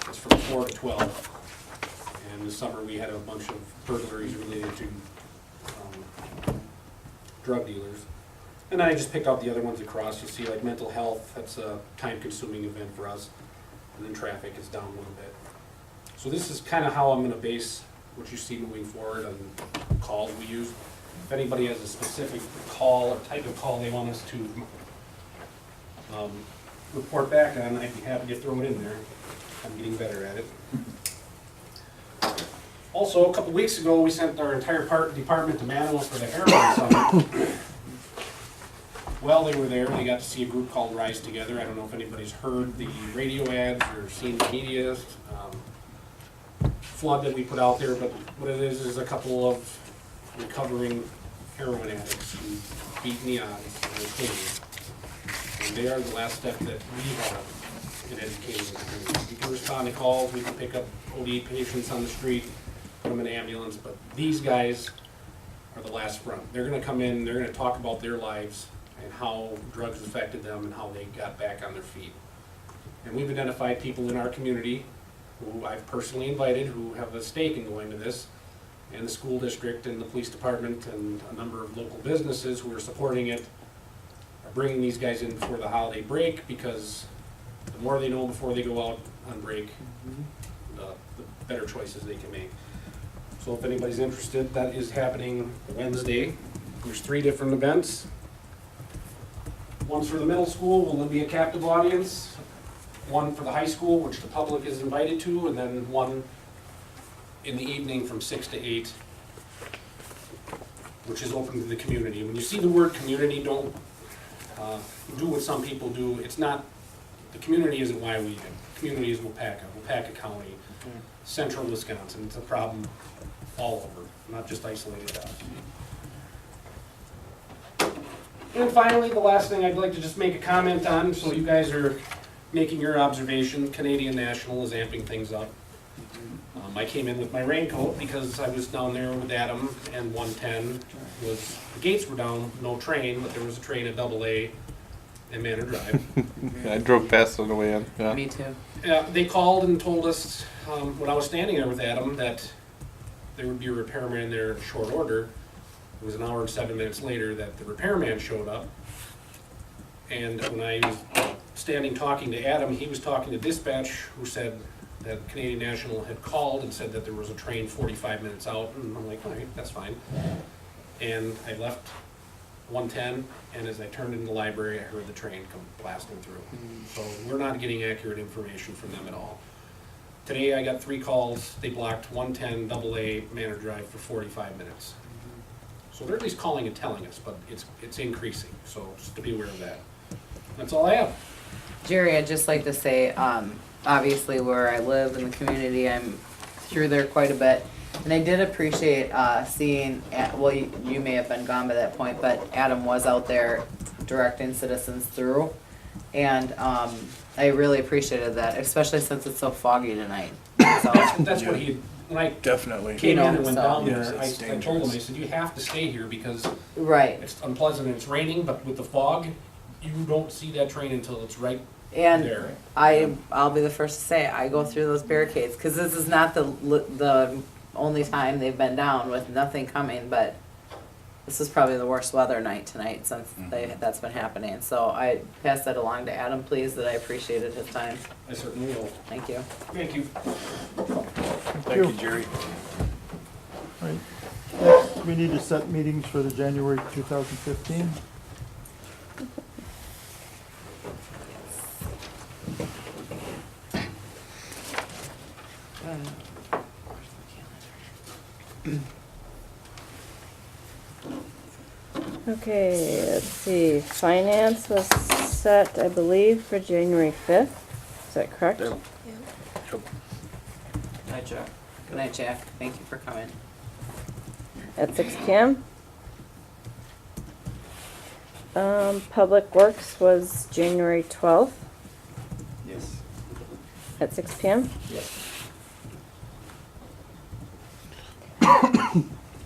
Speaker 17: it's from 4 to 12. And this summer we had a bunch of burglaries related to drug dealers. And then I just picked out the other ones across. You see like mental health, that's a time-consuming event for us. And then traffic is down a little bit. So this is kind of how I'm gonna base what you see moving forward on calls we use. If anybody has a specific call or type of call they want us to report back on, I'd be happy to throw it in there. I'm getting better at it. Also, a couple weeks ago, we sent our entire department to Manaus for the heroin summit. While they were there, they got to see a group called Rise Together. I don't know if anybody's heard the radio ads or seen the media flood that we put out there, but what it is a couple of recovering heroin addicts who beat the odds and are clean. And they are the last step that we have in educating the community. We can respond to calls, we can pick up OD patients on the street, put them in an ambulance, but these guys are the last front. They're gonna come in, they're gonna talk about their lives and how drugs affected them and how they got back on their feet. And we've identified people in our community who I've personally invited who have a stake in going to this, and the school district and the police department and a number of local businesses who are supporting it are bringing these guys in before the holiday break, because the more they know before they go out on break, the better choices they can make. So if anybody's interested, that is happening Wednesday. There's 3 different events. One's for the middle school, will be a captive audience. One for the high school, which the public is invited to, and then one in the evening from 6 to 8, which is open to the community. When you see the word community, don't do what some people do. It's not, the community isn't Weyauwega. The community is Weyauwega County, central Wisconsin. It's a problem all over, not just isolated to us. And finally, the last thing I'd like to just make a comment on, so you guys are making your observation, Canadian National is amping things up. I came in with my raincoat because I was down there with Adam, and 110 was, the gates were down, no train, but there was a train at AA and Manor Drive.
Speaker 13: I drove past on the way in. Yeah.
Speaker 3: Me too.
Speaker 17: They called and told us, when I was standing there with Adam, that there would be a repairman there in short order. It was an hour and 7 minutes later that the repairman showed up. And when I was standing talking to Adam, he was talking to dispatch, who said that Canadian National had called and said that there was a train 45 minutes out, and I'm like, all right, that's fine. And I left 110, and as I turned in the library, I heard the train come blasting through. So we're not getting accurate information from them at all. Today I got 3 calls, they blocked 110 AA Manor Drive for 45 minutes. So they're at least calling and telling us, but it's increasing, so just to be aware of that. That's all I have.
Speaker 3: Jerry, I'd just like to say, obviously where I live in the community, I'm through there quite a bit. And I did appreciate seeing, well, you may have been gone by that point, but Adam was out there directing citizens through. And I really appreciated that, especially since it's so foggy tonight. So,
Speaker 17: That's what he, when I
Speaker 8: Definitely.
Speaker 17: came in and went
Speaker 3: So-
Speaker 17: down
Speaker 8: Yes,
Speaker 17: there,
Speaker 8: it's
Speaker 17: I told him, I
Speaker 8: dangerous.
Speaker 17: said, you have to stay here because
Speaker 3: right.
Speaker 17: it's unpleasant, it's raining, but with the fog, you don't see that train until it's right
Speaker 3: And
Speaker 17: there.
Speaker 3: I'll be the first to say, I go through those barricades, because this is not the only time they've been down with nothing coming, but this is probably the worst weather night tonight since that's been happening. So I pass that along to Adam, please, that I appreciated his time.
Speaker 17: I certainly will.
Speaker 3: Thank you.
Speaker 17: Thank you.
Speaker 8: Thank you, Jerry.
Speaker 1: Right. Next, we need to set meetings for the January 2015.
Speaker 9: Okay, let's see, finance was set, I believe, for January 5th. Is that correct?
Speaker 8: Yep.
Speaker 6: Hi, Jack.
Speaker 3: Good night, Jack. Thank you for coming.
Speaker 9: At 6 p.m. Public Works was January 12th
Speaker 6: Yes.
Speaker 9: at 6 p.m.
Speaker 6: Yes.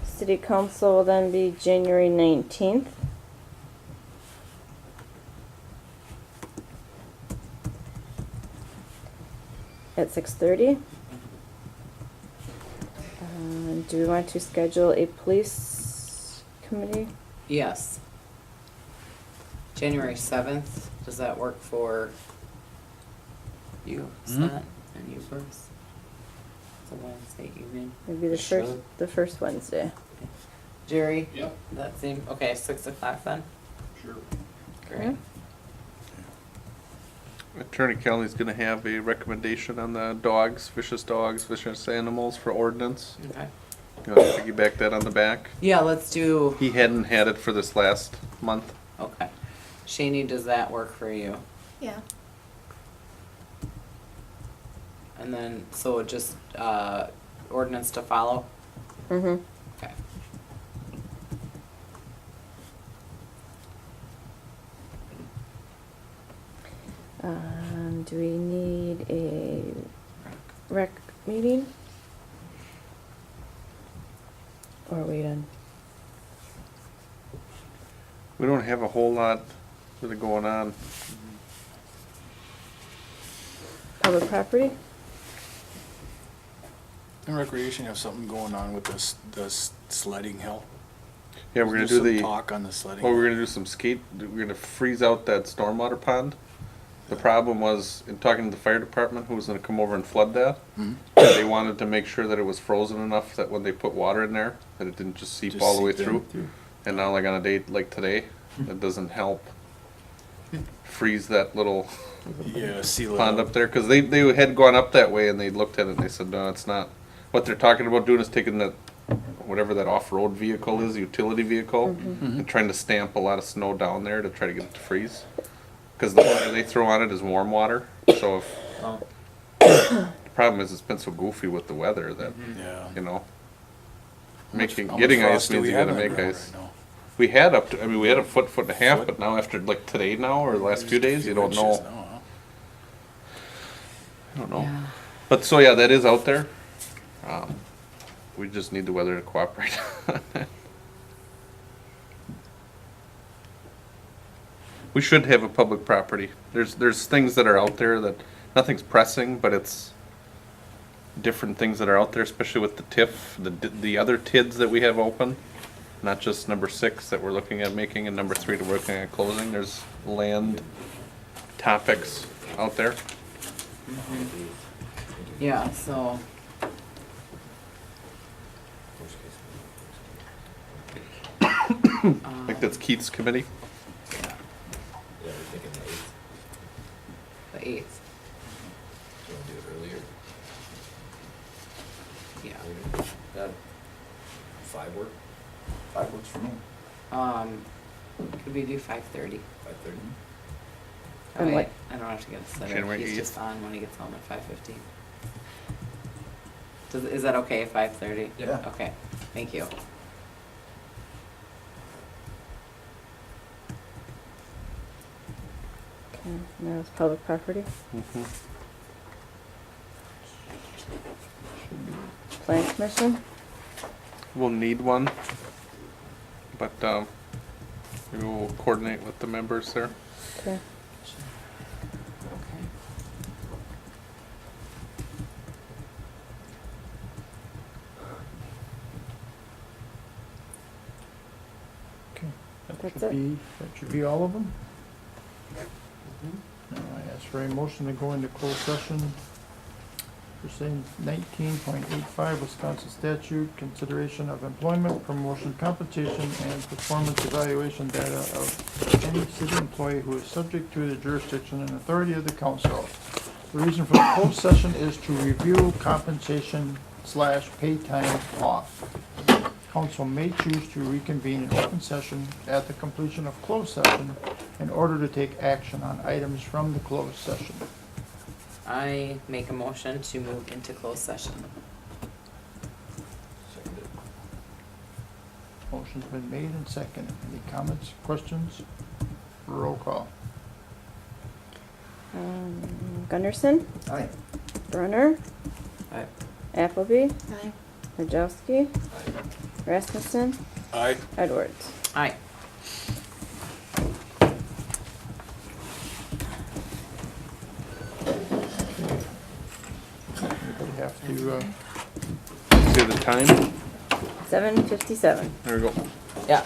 Speaker 9: City Council will then be January 19th. At 6:30. Do we want to schedule a police committee?
Speaker 3: Yes. January 7th, does that work for you, Scott, and you, Bruce? It's a Wednesday evening.
Speaker 9: Maybe the first Wednesday.
Speaker 3: Jerry?
Speaker 17: Yep.
Speaker 3: That seem, okay, 6 o'clock then?
Speaker 17: Sure.
Speaker 3: Great.
Speaker 5: Attorney Kelly's gonna have a recommendation on the vicious animals for ordinance.
Speaker 3: Okay.
Speaker 5: You wanna piggyback that on the back?
Speaker 3: Yeah, let's do,
Speaker 5: He hadn't had it for this last month.
Speaker 3: okay. Shani, does that work for you?
Speaker 16: Yeah.
Speaker 3: And then, so just, ordinance to follow?
Speaker 9: Mm-hmm.
Speaker 3: Okay.
Speaker 9: Do we need a rec meeting? Or wait on?
Speaker 5: We don't have a whole lot really going on.
Speaker 9: Public property?
Speaker 8: In recreation, you have something going on with the sledding hill.
Speaker 5: Yeah, we're gonna
Speaker 8: There's
Speaker 5: do
Speaker 8: some
Speaker 5: the,
Speaker 8: talk on the sledding.
Speaker 5: well, we're gonna do some we're gonna freeze out that stormwater pond. The problem was, in talking to the fire department, who was gonna come over and flood that, they wanted to make sure that it was frozen enough that when they put water in there, that it didn't just seep all the way through. And now, like on a day like today, it doesn't help freeze that little
Speaker 8: Yeah, seal it
Speaker 5: pond
Speaker 8: up.
Speaker 5: up there, cause they had gone up that way and they looked at it and they said, no, it's not. What they're talking about doing is taking that, whatever that off-road vehicle is, utility vehicle, and trying to stamp a lot of snow down there to try to get it to freeze. Cause the water they throw on it is warm water, so if, the problem is it's been so goofy with the weather that,
Speaker 8: Yeah.
Speaker 5: you know,
Speaker 8: How much
Speaker 5: getting ice
Speaker 8: frost do
Speaker 5: means
Speaker 8: we
Speaker 5: you
Speaker 8: have
Speaker 5: gotta
Speaker 8: on the
Speaker 5: make
Speaker 8: ground
Speaker 5: ice.
Speaker 8: right now?
Speaker 5: We had up to, I mean, we had a foot and a half, but now after like today now, or the last few days, you don't know.
Speaker 8: Inches now, huh?
Speaker 5: I don't know.
Speaker 3: Yeah.
Speaker 5: But so yeah, that is out there. We just need the weather to cooperate. We should have a public property. There's things that are out there that, nothing's pressing, but it's different things that are out there, especially with the TIF, the other TIDs that we have open. Not just number 6 that we're looking at making and number 3 that we're looking at closing. There's land topics out there.
Speaker 3: Yeah, so,
Speaker 5: I think that's Keith's committee.
Speaker 3: yeah,
Speaker 14: Yeah, we're thinking the 8th.
Speaker 3: the 8th,
Speaker 14: Do you want to do it earlier?
Speaker 3: yeah.
Speaker 14: That 5 work?
Speaker 11: 5 works for me.
Speaker 3: Could we do 5:30?
Speaker 14: 5:30?
Speaker 3: That
Speaker 9: And
Speaker 3: way
Speaker 9: what-
Speaker 3: I don't have to get a sitter.
Speaker 5: January
Speaker 3: He's
Speaker 5: 8th.
Speaker 3: just on when he gets home at 5:15. Is that okay, 5:30?
Speaker 11: Yeah.
Speaker 3: Okay, thank you.
Speaker 9: Okay, now it's public property.
Speaker 5: Mhm.
Speaker 9: Plan commission?
Speaker 5: We'll need one, but we will coordinate with the members there.
Speaker 9: Okay.
Speaker 3: Okay.
Speaker 9: That's
Speaker 1: That
Speaker 9: it.
Speaker 1: should be all of them? Now I ask for a motion to go into closed session pursuant 19.85 Wisconsin statute, consideration of employment, promotion, compensation, and performance evaluation data of any city employee who is subject to the jurisdiction and authority of the council. The reason for the closed session is to review compensation / pay time off. Council may choose to reconvene in open session at the completion of closed session in order to take action on items from the closed session.
Speaker 3: I make a motion to move into closed session.
Speaker 1: Motion's been made and seconded. Any comments, questions? Roll call.
Speaker 9: Gunderson,
Speaker 10: Aye.
Speaker 9: Brunner,
Speaker 6: Aye.
Speaker 9: Appleby,
Speaker 16: Aye.
Speaker 9: Wojciechowski, Rasmussen,
Speaker 13: Aye.
Speaker 9: Edwards.
Speaker 3: Aye.
Speaker 1: Anybody have to,
Speaker 13: See the time?
Speaker 9: 7:57.
Speaker 13: There we go.
Speaker 3: Yeah,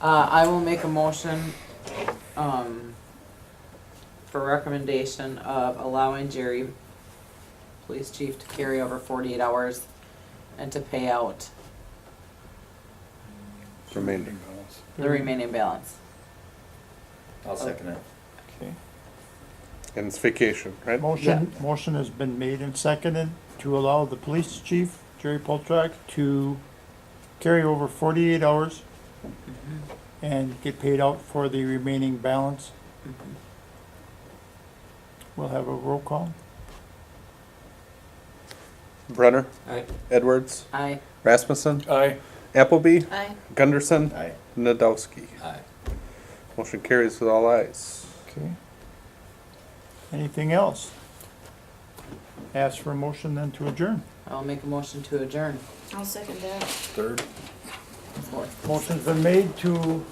Speaker 3: I will make a motion, for recommendation of allowing Jerry, police chief, to carry over 48 hours and to pay out
Speaker 13: Remaining.
Speaker 3: the remaining balance.
Speaker 10: I'll second it.
Speaker 1: okay.
Speaker 13: And it's vacation, right?
Speaker 1: Motion has been made and seconded to allow the police chief, Jerry Poltrak, to carry over 48 hours and get paid out for the remaining balance. We'll have a roll call.
Speaker 13: Brunner?
Speaker 6: Aye.
Speaker 13: Edwards?
Speaker 3: Aye.
Speaker 13: Rasmussen?
Speaker 8: Aye.
Speaker 13: Appleby?
Speaker 16: Aye.
Speaker 13: Gunderson?
Speaker 10: Aye.
Speaker 13: Nadowski?
Speaker 6: Aye.
Speaker 13: Motion carries with all ayes.
Speaker 1: Okay. Anything else? Ask for a motion then to adjourn.
Speaker 3: I'll make a motion to adjourn.
Speaker 16: I'll second that.
Speaker 8: Third.
Speaker 1: Motion's been made to,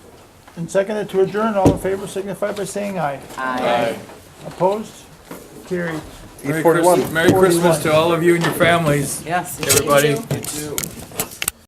Speaker 1: and seconded to adjourn. All in favor signify by saying aye.
Speaker 3: Aye.
Speaker 1: Opposed? Carried.
Speaker 8: Merry
Speaker 13: 8:41.
Speaker 8: Christmas- Merry Christmas to all of you and your families,
Speaker 3: Yes.
Speaker 8: everybody.
Speaker 3: You too.